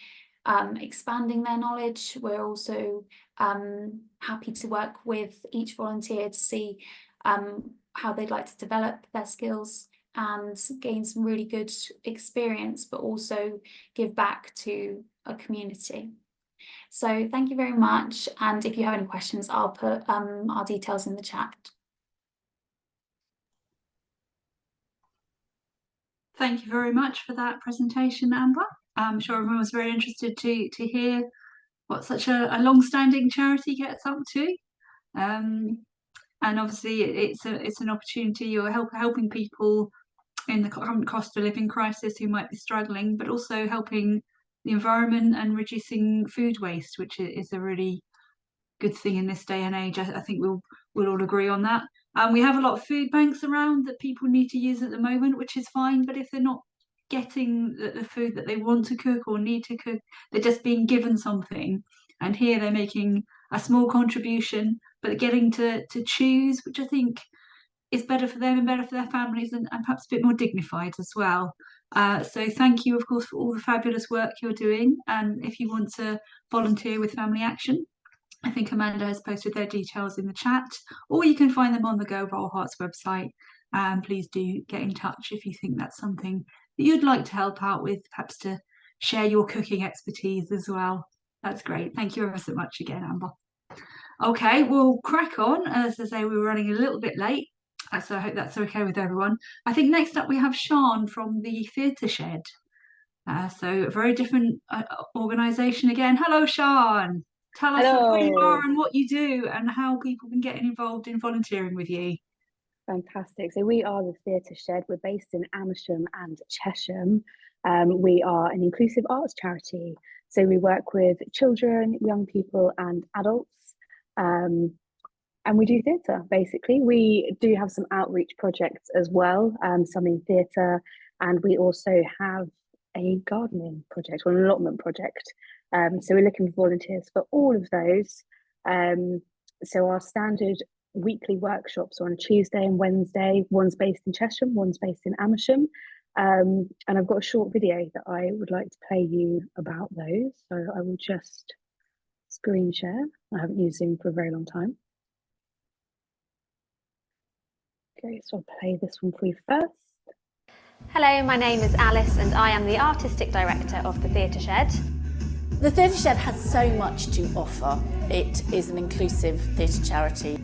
expanding their knowledge, we're also happy to work with each volunteer to see how they'd like to develop their skills and gain some really good experience, but also give back to a community. So thank you very much. And if you have any questions, I'll put our details in the chat. Thank you very much for that presentation, Amber. I'm sure everyone was very interested to hear what such a long-standing charity gets up to. And obviously it's an opportunity. You're helping people in the current cost of living crisis who might be struggling, but also helping the environment and reducing food waste, which is a really good thing in this day and age. I think we'll all agree on that. We have a lot of food banks around that people need to use at the moment, which is fine, but if they're not getting the food that they want to cook or need to cook, they're just being given something, and here they're making a small contribution, but getting to choose, which I think is better for them and better for their families, and perhaps a bit more dignified as well. So thank you, of course, for all the fabulous work you're doing. And if you want to volunteer with Family Action, I think Amanda has posted their details in the chat, or you can find them on the Caudwell Hearts website. Please do get in touch if you think that's something that you'd like to help out with, perhaps to share your cooking expertise as well. That's great. Thank you ever so much again, Amber. Okay, we'll crack on. As I say, we were running a little bit late, so I hope that's okay with everyone. I think next up we have Sian from the Theatre Shed. So a very different organisation again. Hello, Sian. Tell us who you are and what you do and how people can get involved in volunteering with you. Fantastic. So we are the Theatre Shed. We're based in Amersham and Chesham. We are an inclusive arts charity. So we work with children, young people and adults. And we do theatre, basically. We do have some outreach projects as well, some in theatre, and we also have a gardening project or an allotment project. So we're looking for volunteers for all of those. So our standard weekly workshops are on Tuesday and Wednesday. One's based in Chesham, one's based in Amersham. And I've got a short video that I would like to play you about those. So I will just screen share. I haven't used Zoom for a very long time. Okay, so I'll play this one for you first. Hello, my name is Alice and I am the Artistic Director of the Theatre Shed. The Theatre Shed has so much to offer. It is an inclusive theatre charity.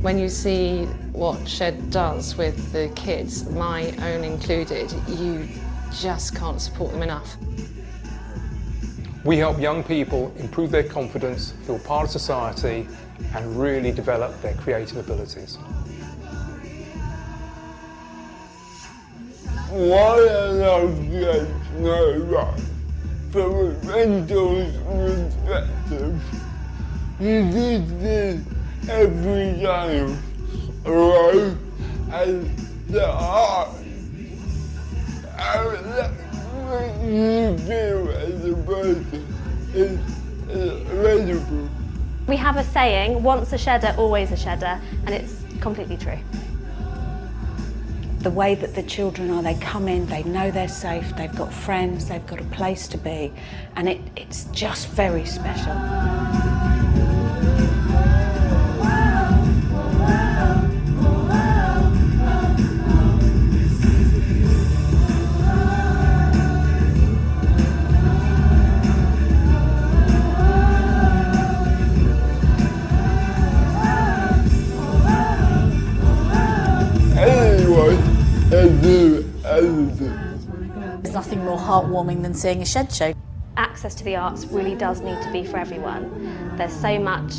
When you see what Shed does with the kids, my own included, you just can't support them enough. We help young people improve their confidence, feel part of society, and really develop their creative abilities. What I love to know about from a mentor's perspective, you do this every time, right? And the art, and that makes you feel as a person is incredible. We have a saying, once a shedder, always a shedder, and it's completely true. The way that the children are, they come in, they know they're safe, they've got friends, they've got a place to be, and it's just very special. There's nothing more heartwarming than seeing a shed show. Access to the arts really does need to be for everyone. There's so much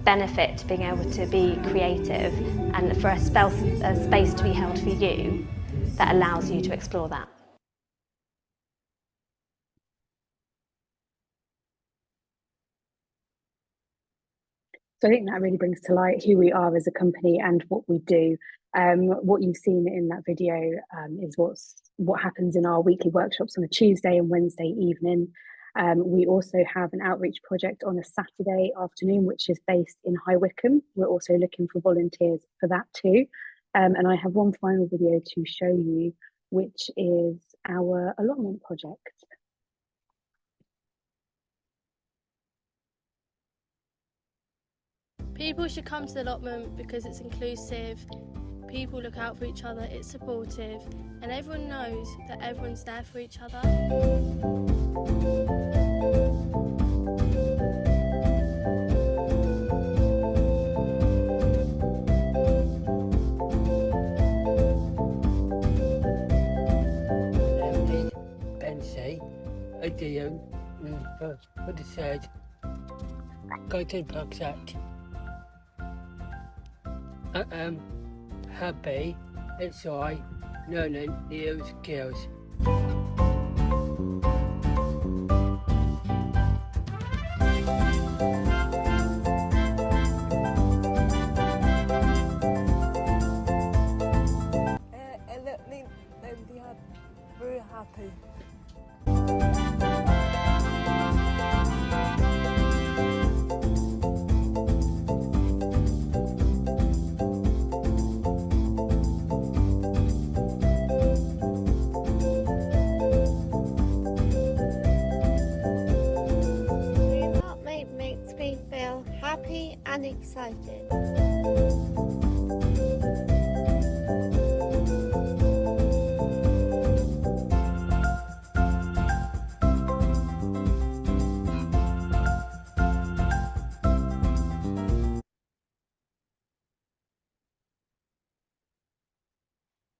benefit to being able to be creative, and for a space to be held for you that allows you to explore that. So I think that really brings to light who we are as a company and what we do. What you've seen in that video is what happens in our weekly workshops on a Tuesday and Wednesday evening. We also have an outreach project on a Saturday afternoon, which is based in High Wycombe. We're also looking for volunteers for that too. And I have one final video to show you, which is our allotment project. People should come to the allotment because it's inclusive, people look out for each other, it's supportive, and everyone knows that everyone's there for each other. Bensie, I do for the shed. Go to the box set. Happy, enjoy learning new skills. Let me be very happy. Makes me feel happy and excited.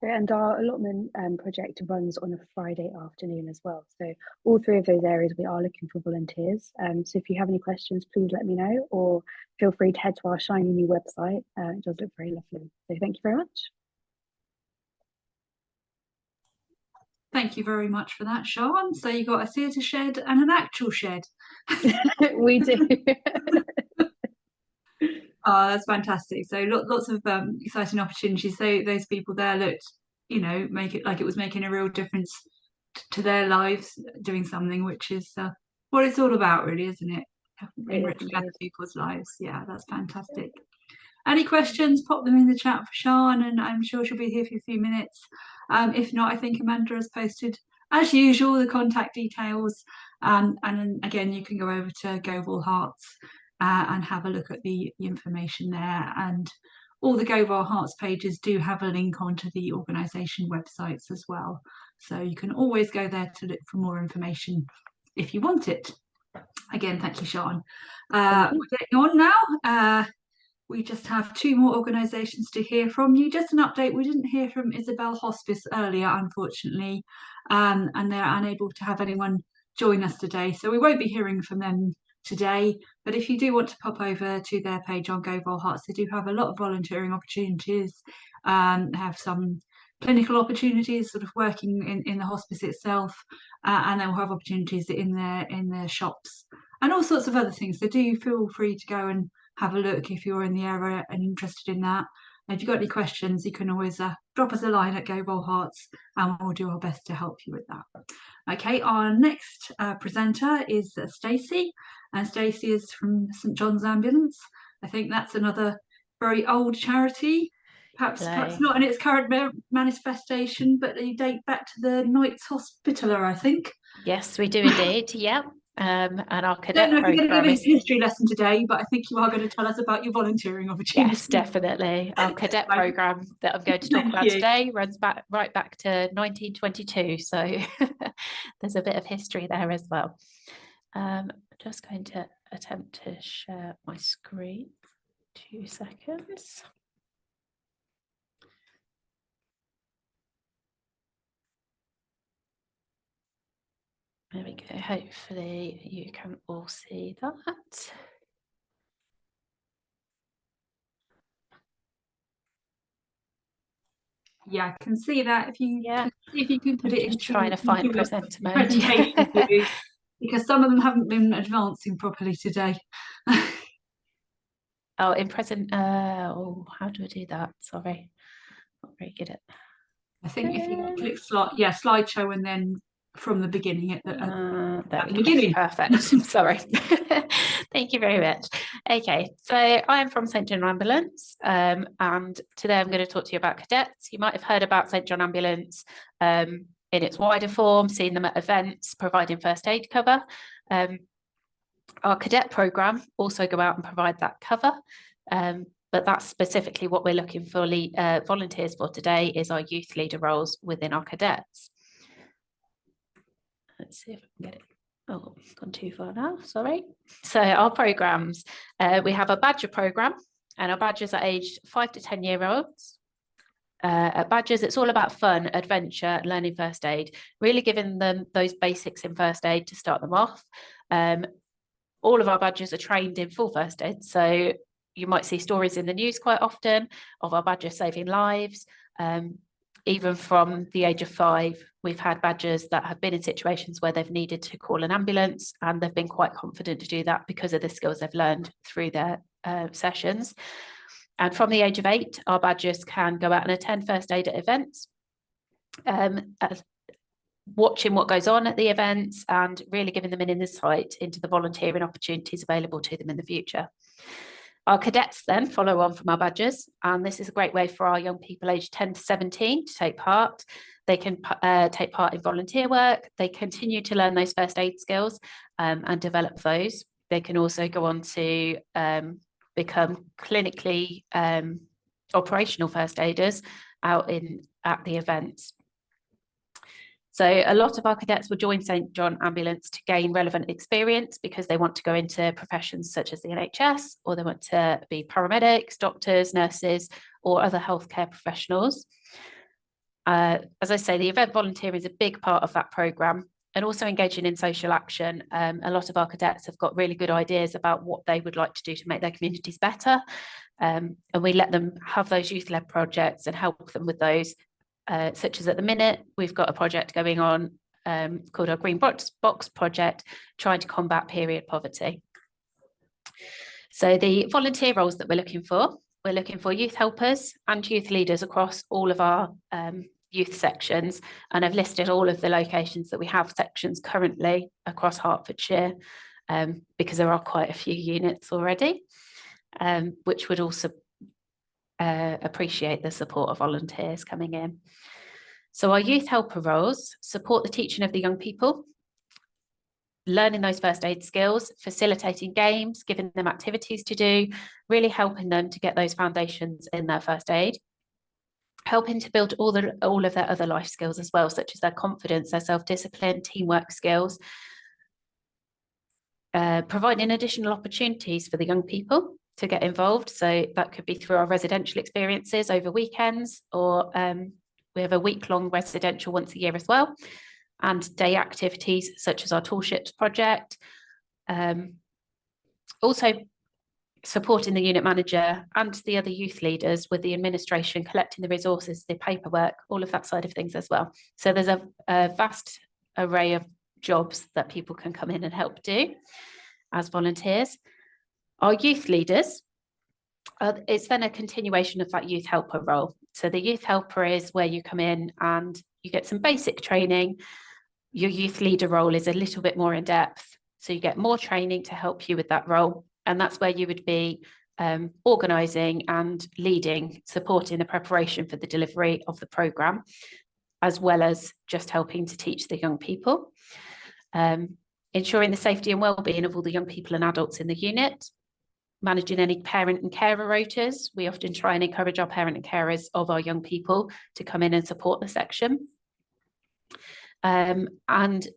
And our allotment project runs on a Friday afternoon as well. So all three of those areas we are looking for volunteers. So if you have any questions, please let me know, or feel free to head to our shiny new website. It does look very lovely. So thank you very much. Thank you very much for that, Sian. So you got a theatre shed and an actual shed. We do. Oh, that's fantastic. So lots of exciting opportunities. So those people there looked, you know, make it like it was making a real difference to their lives, doing something which is what it's all about, really, isn't it? Enriching other people's lives. Yeah, that's fantastic. Any questions, pop them in the chat for Sian, and I'm sure she'll be here for a few minutes. If not, I think Amanda has posted, as usual, the contact details. And then again, you can go over to Caudwell Hearts and have a look at the information there. And all the Caudwell Hearts pages do have a link onto the organisation websites as well. So you can always go there to look for more information if you want it. Again, thank you, Sean. We're getting on now. We just have 2 more organisations to hear from you. Just an update, we didn't hear from Isabel Hospice earlier, unfortunately, and they're unable to have anyone join us today. So we won't be hearing from them today, but if you do want to pop over to their page on Caudwell Hearts, they do have a lot of volunteering opportunities, have some clinical opportunities, sort of working in the hospice itself, and they'll have opportunities in their shops and all sorts of other things. So do feel free to go and have a look if you're in the area and interested in that. And if you've got any questions, you can always drop us a line at Caudwell Hearts and we'll do our best to help you with that. Okay, our next presenter is Stacey, and Stacey is from St John's Ambulance. I think that's another very old charity, perhaps not in its current manifestation, but they date back to the Knights Hospitaller, I think. Yes, we do indeed. Yep. And our cadet I don't know if you're going to program give us a history lesson today, but I think you are going to tell us about your volunteering opportunities. Yes, definitely. Our cadet program that I'm going to talk about today runs right back to 1922. So there's a bit of history there as well. I'm just going to attempt to share my screen. 2 seconds. There we go. Hopefully you can all see that. Yeah, I can see that. If you can put it into trying to find presenter mode. Presentation view, because some of them haven't been advancing properly today. Oh, in present. Oh, how do I do that? Sorry, not very good at. I think if you click slideshow and then from the beginning at the beginning. Perfect. Sorry. Thank you very much. Okay, so I am from St John Ambulance, and today I'm going to talk to you about cadets. You might have heard about St John Ambulance in its wider form, seen them at events, providing first aid cover. Our cadet programme also go out and provide that cover, but that's specifically what we're looking for volunteers for today is our youth leader roles within our cadets. Let's see if I can get it. Oh, gone too far now, sorry. So our programmes, we have a badger programme, and our badgers are aged 5 to 10-year-olds. At badgers, it's all about fun, adventure, learning first aid, really giving them those basics in first aid to start them off. All of our badgers are trained in full first aid, so you might see stories in the news quite often of our badgers saving lives. Even from the age of 5, we've had badgers that have been in situations where they've needed to call an ambulance, and they've been quite confident to do that because of the skills they've learned through their sessions. And from the age of 8, our badgers can go out and attend first aid at events, watching what goes on at the events and really giving them an insight into the volunteering opportunities available to them in the future. Our cadets then follow on from our badgers, and this is a great way for our young people aged 10 to 17 to take part. They can take part in volunteer work, they continue to learn those first aid skills and develop those. They can also go on to become clinically operational first aiders out at the events. So a lot of our cadets will join St John Ambulance to gain relevant experience because they want to go into professions such as the NHS, or they want to be paramedics, doctors, nurses, or other healthcare professionals. As I say, the event volunteer is a big part of that programme, and also engaging in social action. A lot of our cadets have got really good ideas about what they would like to do to make their communities better. And we let them have those youth-led projects and help them with those. Such as at the minute, we've got a project going on called our Green Box project, trying to combat period poverty. So the volunteer roles that we're looking for youth helpers and youth leaders across all of our youth sections, and I've listed all of the locations that we have sections currently across Hertfordshire, because there are quite a few units already, which would also appreciate the support of volunteers coming in. So our youth helper roles support the teaching of the young people, learning those first aid skills, facilitating games, giving them activities to do, really helping them to get those foundations in their first aid, helping to build all of their other life skills as well, such as their confidence, their self-discipline, teamwork skills, providing additional opportunities for the young people to get involved. So that could be through our residential experiences over weekends, or we have a week-long residential once a year as well, and day activities such as our tall ships project. Also supporting the unit manager and the other youth leaders with the administration, collecting the resources, the paperwork, all of that side of things as well. So there's a vast array of jobs that people can come in and help do as volunteers. Our youth leaders, it's then a continuation of that youth helper role. So the youth helper is where you come in and you get some basic training. Your youth leader role is a little bit more in depth. So you get more training to help you with that role. And that's where you would be organising and leading, supporting the preparation for the delivery of the programme, as well as just helping to teach the young people. Ensuring the safety and well-being of all the young people and adults in the unit. Managing any parent and carer rotas. We often try and encourage our parent and carers of our young people to come in and support the section. And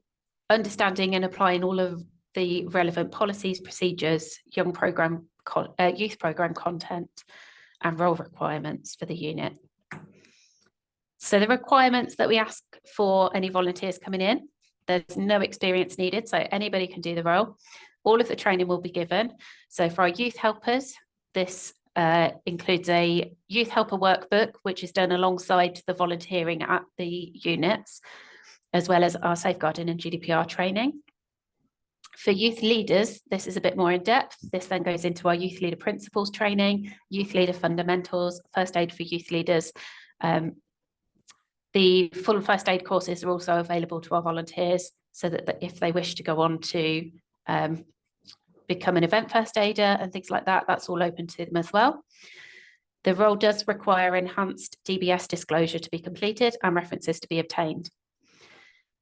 understanding and applying all of the relevant policies, procedures, youth programme content and role requirements for the unit. So the requirements that we ask for any volunteers coming in, there's no experience needed, so anybody can do the role. All of the training will be given. So for our youth helpers, this includes a youth helper workbook, which is done alongside the volunteering at the units, as well as our safeguarding and GDPR training. For youth leaders, this is a bit more in depth. This then goes into our youth leader principles training, youth leader fundamentals, first aid for youth leaders. The full first aid courses are also available to our volunteers, so that if they wish to go on to become an event first aider and things like that, that's all open to them as well. The role does require enhanced DBS disclosure to be completed and references to be obtained.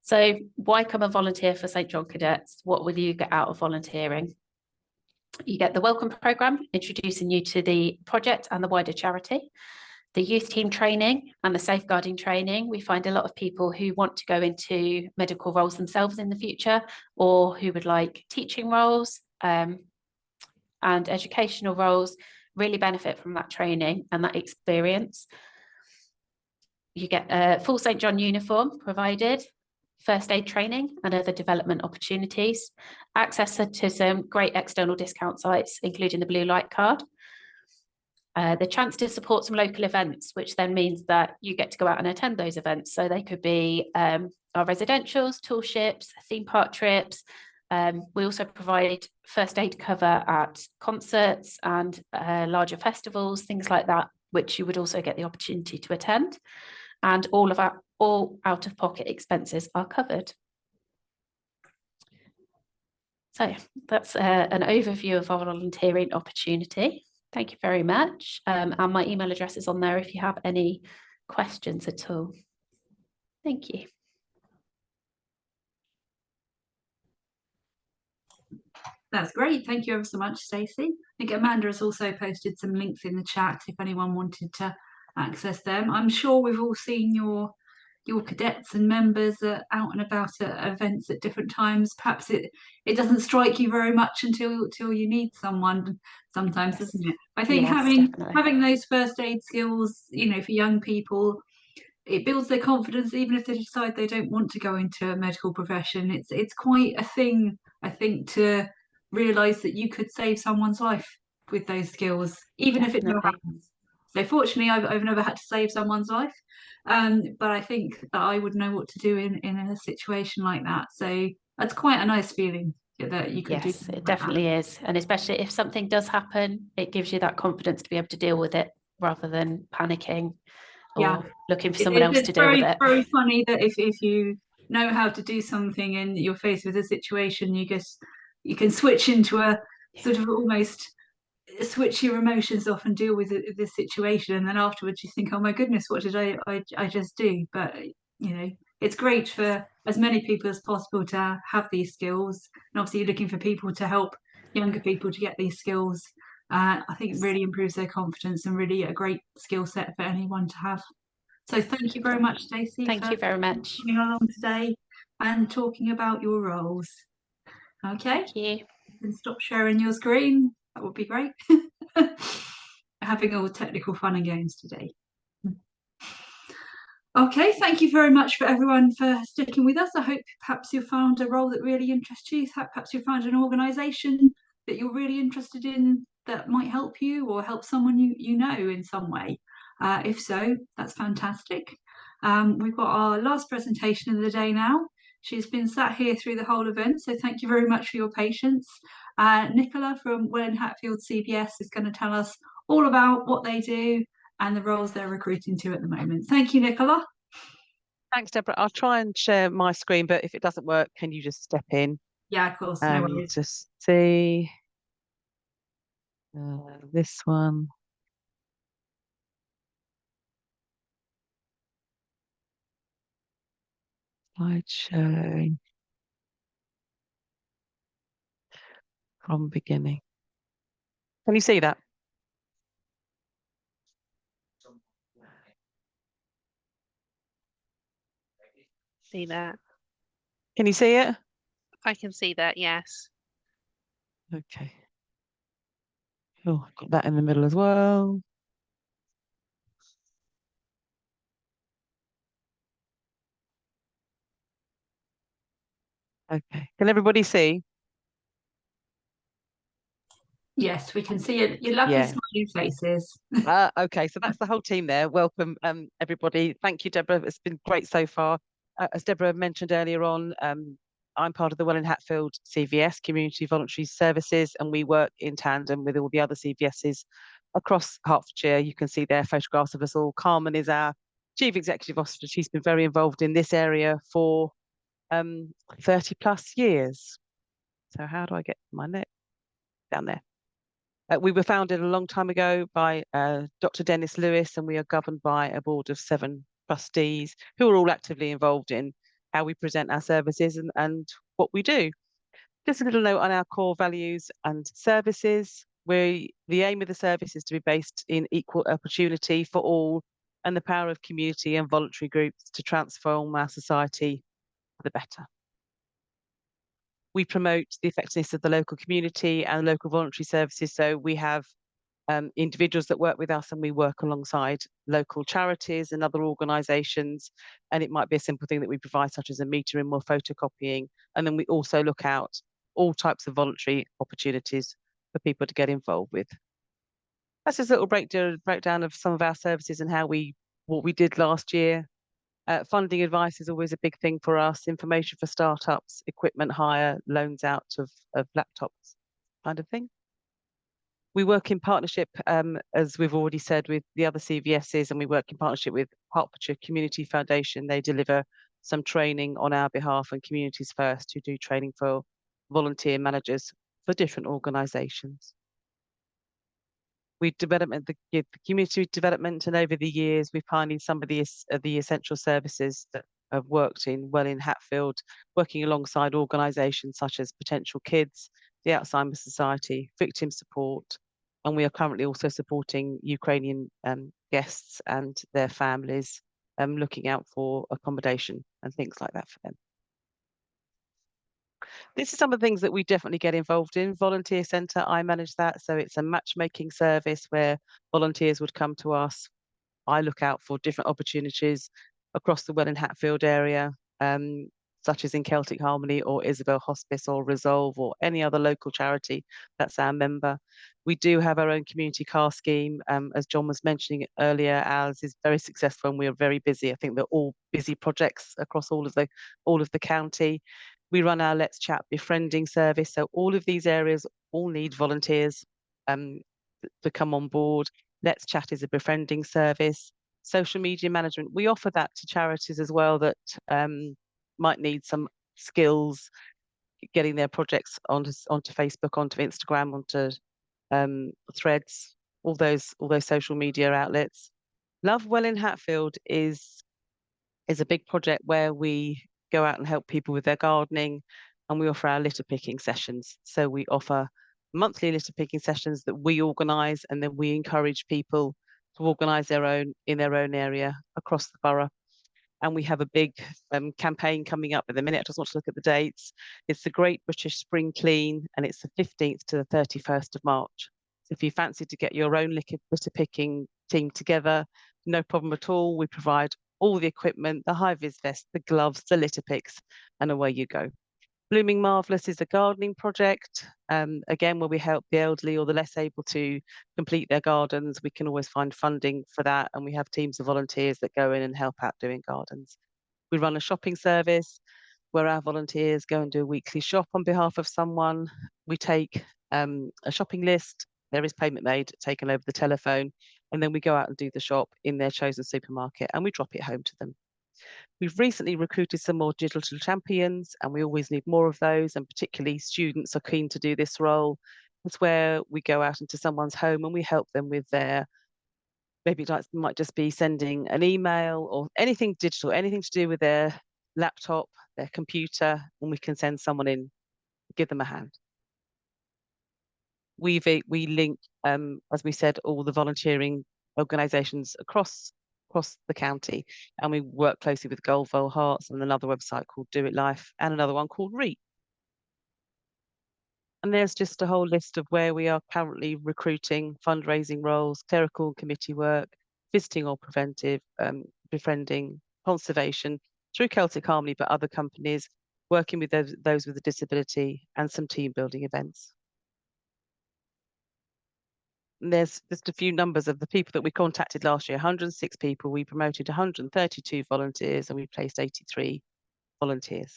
So why come and volunteer for St John Cadets? What will you get out of volunteering? You get the welcome programme, introducing you to the project and the wider charity. The youth team training and the safeguarding training. We find a lot of people who want to go into medical roles themselves in the future, or who would like teaching roles and educational roles, really benefit from that training and that experience. You get a full St John uniform provided, first aid training and other development opportunities, access to some great external discount sites, including the blue light card. The chance to support some local events, which then means that you get to go out and attend those events. So they could be our residentials, tool ships, theme park trips. We also provide first aid cover at concerts and larger festivals, things like that, which you would also get the opportunity to attend. And all out-of-pocket expenses are covered. So that's an overview of our volunteering opportunity. Thank you very much. And my email address is on there if you have any questions at all. Thank you. That's great. Thank you ever so much, Stacey. I think Amanda has also posted some links in the chat if anyone wanted to access them. I'm sure we've all seen your cadets and members out and about at events at different times. Perhaps it doesn't strike you very much until you need someone sometimes, doesn't it? I think having those first aid skills, for young people, it builds their confidence, even if they decide they don't want to go into a medical profession. It's quite a thing, I think, to realise that you could save someone's life with those skills, even if it never happens. So fortunately, I've never had to save someone's life, but I think that I would know what to do in a situation like that. So that's quite a nice feeling that you could do. Yes, it definitely is. And especially if something does happen, it gives you that confidence to be able to deal with it rather than panicking or looking for someone else to deal with it. It's very funny that if you know how to do something and you're faced with a situation, you can switch into a sort of almost switch your emotions off and deal with this situation, and then afterwards you think, oh my goodness, what did I just do? But it's great for as many people as possible to have these skills, and obviously you're looking for people to help younger people to get these skills. I think it really improves their confidence and really a great skill set for anyone to have. So thank you very much, Stacey. Thank you very much for coming along today and talking about your roles. Okay. Thank you. you can stop sharing your screen, that would be great. Having all technical fun and games today. Okay, thank you very much for everyone for sticking with us. I hope perhaps you found a role that really interests you. Perhaps you found an organisation that you're really interested in that might help you or help someone you know in some way. If so, that's fantastic. We've got our last presentation of the day now. She's been sat here through the whole event, so thank you very much for your patience. Nicola from Welwyn Hatfield CVS is going to tell us all about what they do and the roles they're recruiting to at the moment. Thank you, Nicola. Thanks, Deborah. I'll try and share my screen, but if it doesn't work, can you just step in? Yeah, of course, no worries. Just see this one. Slideshow from beginning. Can you see that? See that? Can you see it? I can see that, yes. Okay. Oh, I've got that in the middle as well. Okay. Can everybody see? Yes, we can see it. Your lovely smiling faces. Okay, so that's the whole team there. Welcome, everybody. Thank you, Deborah. It's been great so far. As Deborah mentioned earlier on, I'm part of the Welwyn Hatfield CVS, Community Voluntary Services, and we work in tandem with all the other CVSs across Hertfordshire. You can see there photographs of us all. Carmen is our Chief Executive Officer. She's been very involved in this area for 30 plus years. So how do I get my neck down there? We were founded a long time ago by Dr. Dennis Lewis, and we are governed by a board of 7 trustees who are all actively involved in how we present our services and what we do. Just a little note on our core values and services. The aim of the service is to be based in equal opportunity for all and the power of community and voluntary groups to transform our society for the better. We promote the effectiveness of the local community and local voluntary services. So we have individuals that work with us, and we work alongside local charities and other organisations. And it might be a simple thing that we provide, such as a metering or photocopying. And then we also look out all types of voluntary opportunities for people to get involved with. That's just a little breakdown of some of our services and what we did last year. Funding advice is always a big thing for us. Information for startups, equipment hire, loans out of laptops, kind of thing. We work in partnership, as we've already said, with the other CVSs, and we work in partnership with Hertfordshire Community Foundation. They deliver some training on our behalf, and Communities First, who do training for volunteer managers for different organisations. We develop the community development, and over the years, we've pioneered some of the essential services that have worked in Welwyn Hatfield, working alongside organisations such as Potential Kids, the Alzheimer's Society, Victim Support, and we are currently also supporting Ukrainian guests and their families, looking out for accommodation and things like that for them. This is some of the things that we definitely get involved in. Volunteer Centre, I manage that. So it's a matchmaking service where volunteers would come to us. I look out for different opportunities across the Welwyn Hatfield area, such as in Celtic Harmony or Isabel Hospice or Resolve or any other local charity that's our member. We do have our own community car scheme. As John was mentioning earlier, ours is very successful and we are very busy. I think they're all busy projects across all of the county. We run our Let's Chat befriending service. So all of these areas all need volunteers to come on board. Let's Chat is a befriending service. Social media management, we offer that to charities as well that might need some skills getting their projects onto Facebook, onto Instagram, onto Threads, all those social media outlets. Love Welwyn Hatfield is a big project where we go out and help people with their gardening, and we offer our litter picking sessions. So we offer monthly litter picking sessions that we organise, and then we encourage people to organise their own in their own area across the borough. And we have a big campaign coming up in a minute. I just want to look at the dates. It's the Great British Spring Clean, and it's the 15th to the 31st of March. So if you fancy to get your own litter picking team together, no problem at all. We provide all the equipment, the high-vis vest, the gloves, the litter picks, and away you go. Blooming Marvellous is a gardening project, again, where we help the elderly or the less able to complete their gardens. We can always find funding for that, and we have teams of volunteers that go in and help out doing gardens. We run a shopping service where our volunteers go and do a weekly shop on behalf of someone. We take a shopping list, there is payment made, taken over the telephone, and then we go out and do the shop in their chosen supermarket and we drop it home to them. We've recently recruited some more digital champions, and we always need more of those, and particularly students are keen to do this role. It's where we go out into someone's home and we help them with their, maybe it might just be sending an email or anything digital, anything to do with their laptop, their computer, and we can send someone in, give them a hand. We link, as we said, all the volunteering organisations across the county, and we work closely with Caudwell Hearts and another website called Do It Life and another one called REAP. And there's just a whole list of where we are currently recruiting, fundraising roles, clerical committee work, visiting or preventive, befriending, conservation, through Celtic Harmony, but other companies, working with those with a disability, and some team building events. And there's just a few numbers of the people that we contacted last year. 106 people, we promoted 132 volunteers, and we placed 83 volunteers.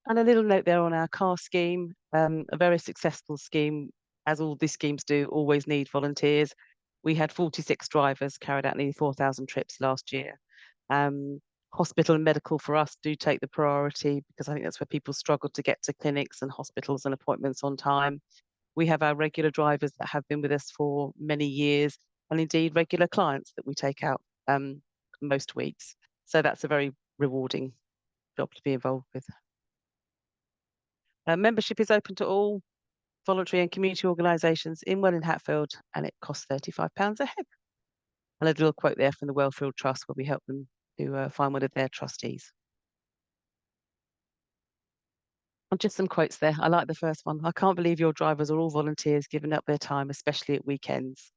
And a little note there on our car scheme, a very successful scheme, as all these schemes do, always need volunteers. We had 46 drivers carried out nearly 4,000 trips last year. Hospital and medical for us do take the priority, because I think that's where people struggle to get to clinics and hospitals and appointments on time. We have our regular drivers that have been with us for many years, and indeed regular clients that we take out most weeks. So that's a very rewarding job to be involved with. Membership is open to all voluntary and community organisations in Welwyn Hatfield, and it costs £35 a head. And a little quote there from the Wellfield Trust, where we help them to find one of their trustees. And just some quotes there. I like the first one. I can't believe your drivers are all volunteers giving up their time, especially at weekends.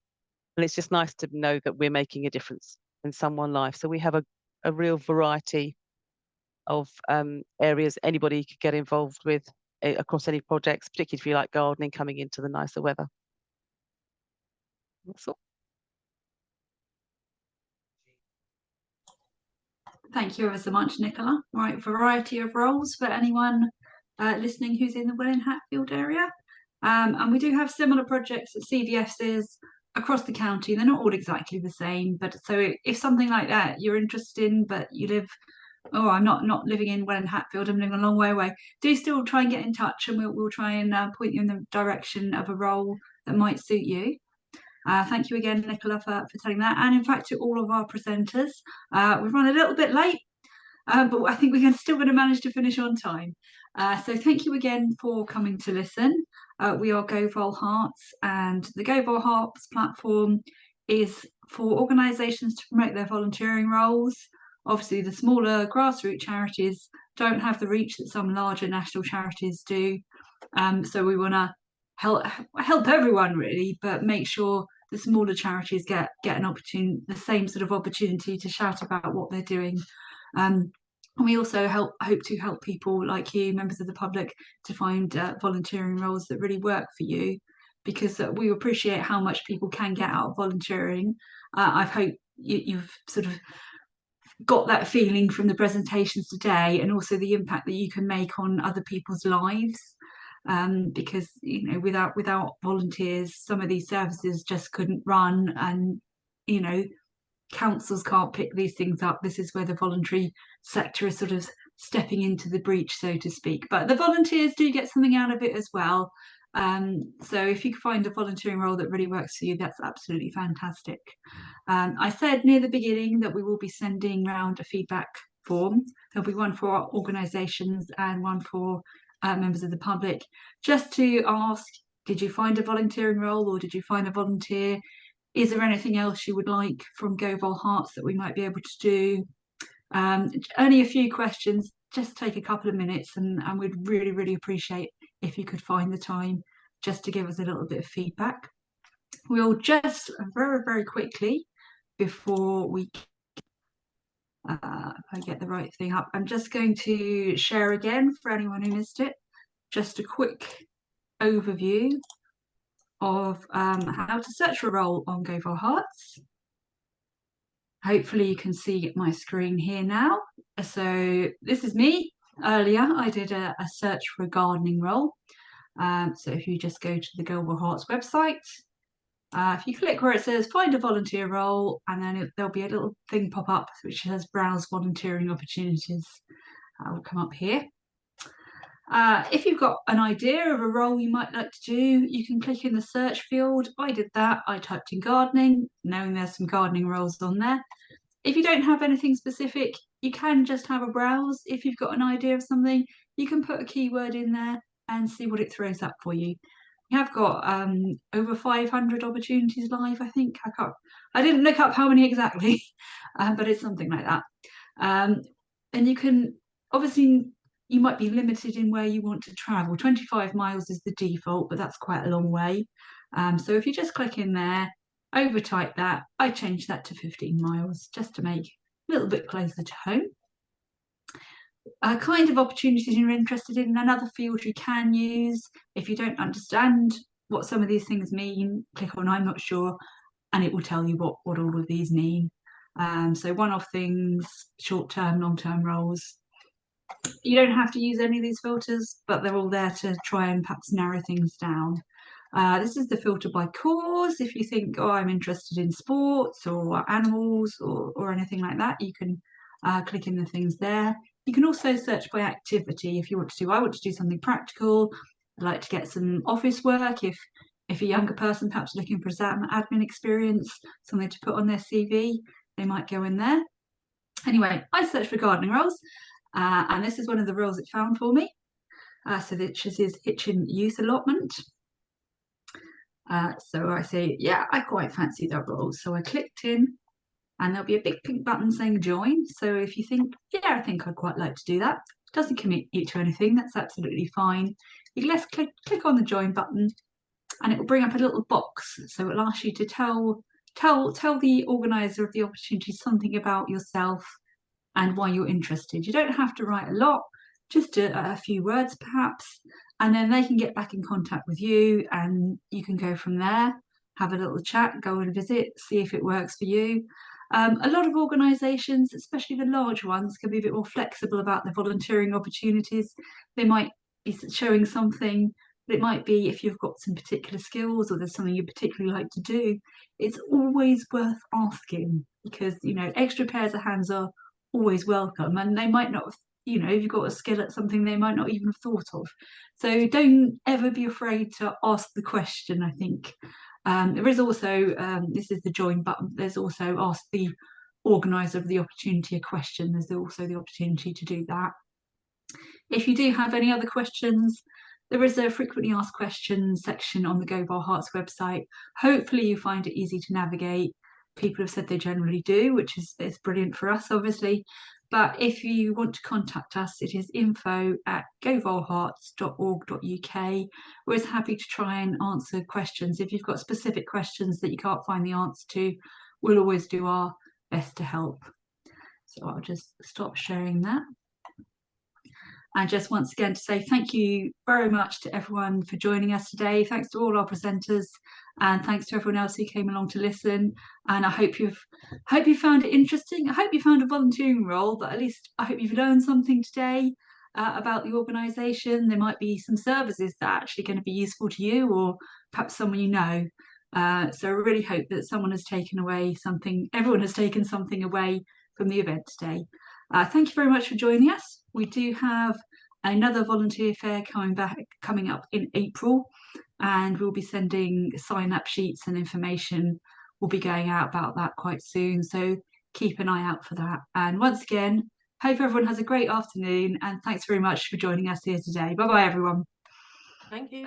And it's just nice to know that we're making a difference in someone's life. So we have a real variety of areas anybody could get involved with across any projects, particularly if you like gardening, coming into the nicer weather. That's all. Thank you ever so much, Nicola. Right, variety of roles for anyone listening who's in the Welwyn Hatfield area. And we do have similar projects at CVS's across the county. They're not all exactly the same, but so if something like that you're interested in, but you live, oh, I'm not living in Welwyn Hatfield, I'm living a long way away, do still try and get in touch, and we'll try and point you in the direction of a role that might suit you. Thank you again, Nicola, for telling that. And in fact, to all of our presenters, we've run a little bit late, but I think we're still going to manage to finish on time. So thank you again for coming to listen. We are Caudwell Hearts, and the Caudwell Hearts platform is for organisations to promote their volunteering roles. Obviously, the smaller grassroots charities don't have the reach that some larger national charities do. So we want to help everyone really, but make sure the smaller charities get an opportunity, the same sort of opportunity to shout about what they're doing. And we also hope to help people like you, members of the public, to find volunteering roles that really work for you, because we appreciate how much people can get out of volunteering. I hope you've sort of got that feeling from the presentations today, and also the impact that you can make on other people's lives. Because without volunteers, some of these services just couldn't run, and councils can't pick these things up. This is where the voluntary sector is sort of stepping into the breach, so to speak. But the volunteers do get something out of it as well. So if you can find a volunteering role that really works for you, that's absolutely fantastic. I said near the beginning that we will be sending round a feedback form. There'll be one for our organisations and one for members of the public, just to ask, did you find a volunteering role, or did you find a volunteer Is there anything else you would like from Caudwell Hearts that we might be able to do? Only a few questions, just take a couple of minutes, and we'd really, really appreciate if you could find the time just to give us a little bit of feedback. We'll just very, very quickly, before we if I get the right thing up, I'm just going to share again for anyone who missed it, just a quick overview of how to search for a role on Caudwell Hearts. Hopefully you can see my screen here now. So this is me. Earlier I did a search for a gardening role. So if you just go to the Caudwell Hearts website, if you click where it says find a volunteer role, and then there'll be a little thing pop up which says browse volunteering opportunities. That will come up here. If you've got an idea of a role you might like to do, you can click in the search field. I did that. I typed in gardening, knowing there's some gardening roles on there. If you don't have anything specific, you can just have a browse. If you've got an idea of something, you can put a keyword in there and see what it throws up for you. We have got over 500 opportunities live, I think. I didn't look up how many exactly, but it's something like that. And you can, obviously, you might be limited in where you want to travel. 25 miles is the default, but that's quite a long way. So if you just click in there, overtype that, I changed that to 15 miles just to make a little bit closer to home. Kind of opportunities you're interested in, another field you can use. If you don't understand what some of these things mean, click on I'm not sure, and it will tell you what all of these mean. So one-off things, short-term, long-term roles. You don't have to use any of these filters, but they're all there to try and perhaps narrow things down. This is the filter by cause. If you think, oh, I'm interested in sports or animals or anything like that, you can click in the things there. You can also search by activity if you want to do. I want to do something practical. I'd like to get some office work. If a younger person perhaps looking for some admin experience, something to put on their CV, they might go in there. Anyway, I searched for gardening roles, and this is one of the roles it found for me. So this is Hitchin Youth Allotment. So I say, yeah, I quite fancy that role. So I clicked in, and there'll be a big pink button saying join. So if you think, yeah, I think I'd quite like to do that, doesn't commit you to anything, that's absolutely fine. You can just click on the join button, and it will bring up a little box. So it'll ask you to tell the organizer of the opportunity something about yourself and why you're interested. You don't have to write a lot, just a few words perhaps, and then they can get back in contact with you, and you can go from there, have a little chat, go and visit, see if it works for you. A lot of organisations, especially the large ones, can be a bit more flexible about the volunteering opportunities. They might be showing something, but it might be if you've got some particular skills or there's something you particularly like to do, it's always worth asking, because, you know, extra pairs of hands are always welcome, and they might not have, you know, if you've got a skill at something they might not even have thought of. So don't ever be afraid to ask the question, I think. There is also, this is the join button, there's also ask the organiser of the opportunity a question. There's also the opportunity to do that. If you do have any other questions, there is a frequently asked questions section on the Caudwell Hearts website. Hopefully you find it easy to navigate. People have said they generally do, which is brilliant for us, obviously. But if you want to contact us, it is info@caudwellhearts.org.uk. We're always happy to try and answer questions. If you've got specific questions that you can't find the answer to, we'll always do our best to help. So I'll just stop sharing that. And just once again to say thank you very much to everyone for joining us today. Thanks to all our presenters, and thanks to everyone else who came along to listen. And I hope you found it interesting. I hope you found a volunteering role, but at least I hope you've learned something today about the organisation. There might be some services that are actually going to be useful to you, or perhaps someone you know. So I really hope that everyone has taken something away from the event today. Thank you very much for joining us. We do have another volunteer fair coming up in April, and we'll be sending sign-up sheets and information will be going out about that quite soon. So keep an eye out for that. And once again, hope everyone has a great afternoon, and thanks very much for joining us here today. Bye-bye, everyone. Thank you.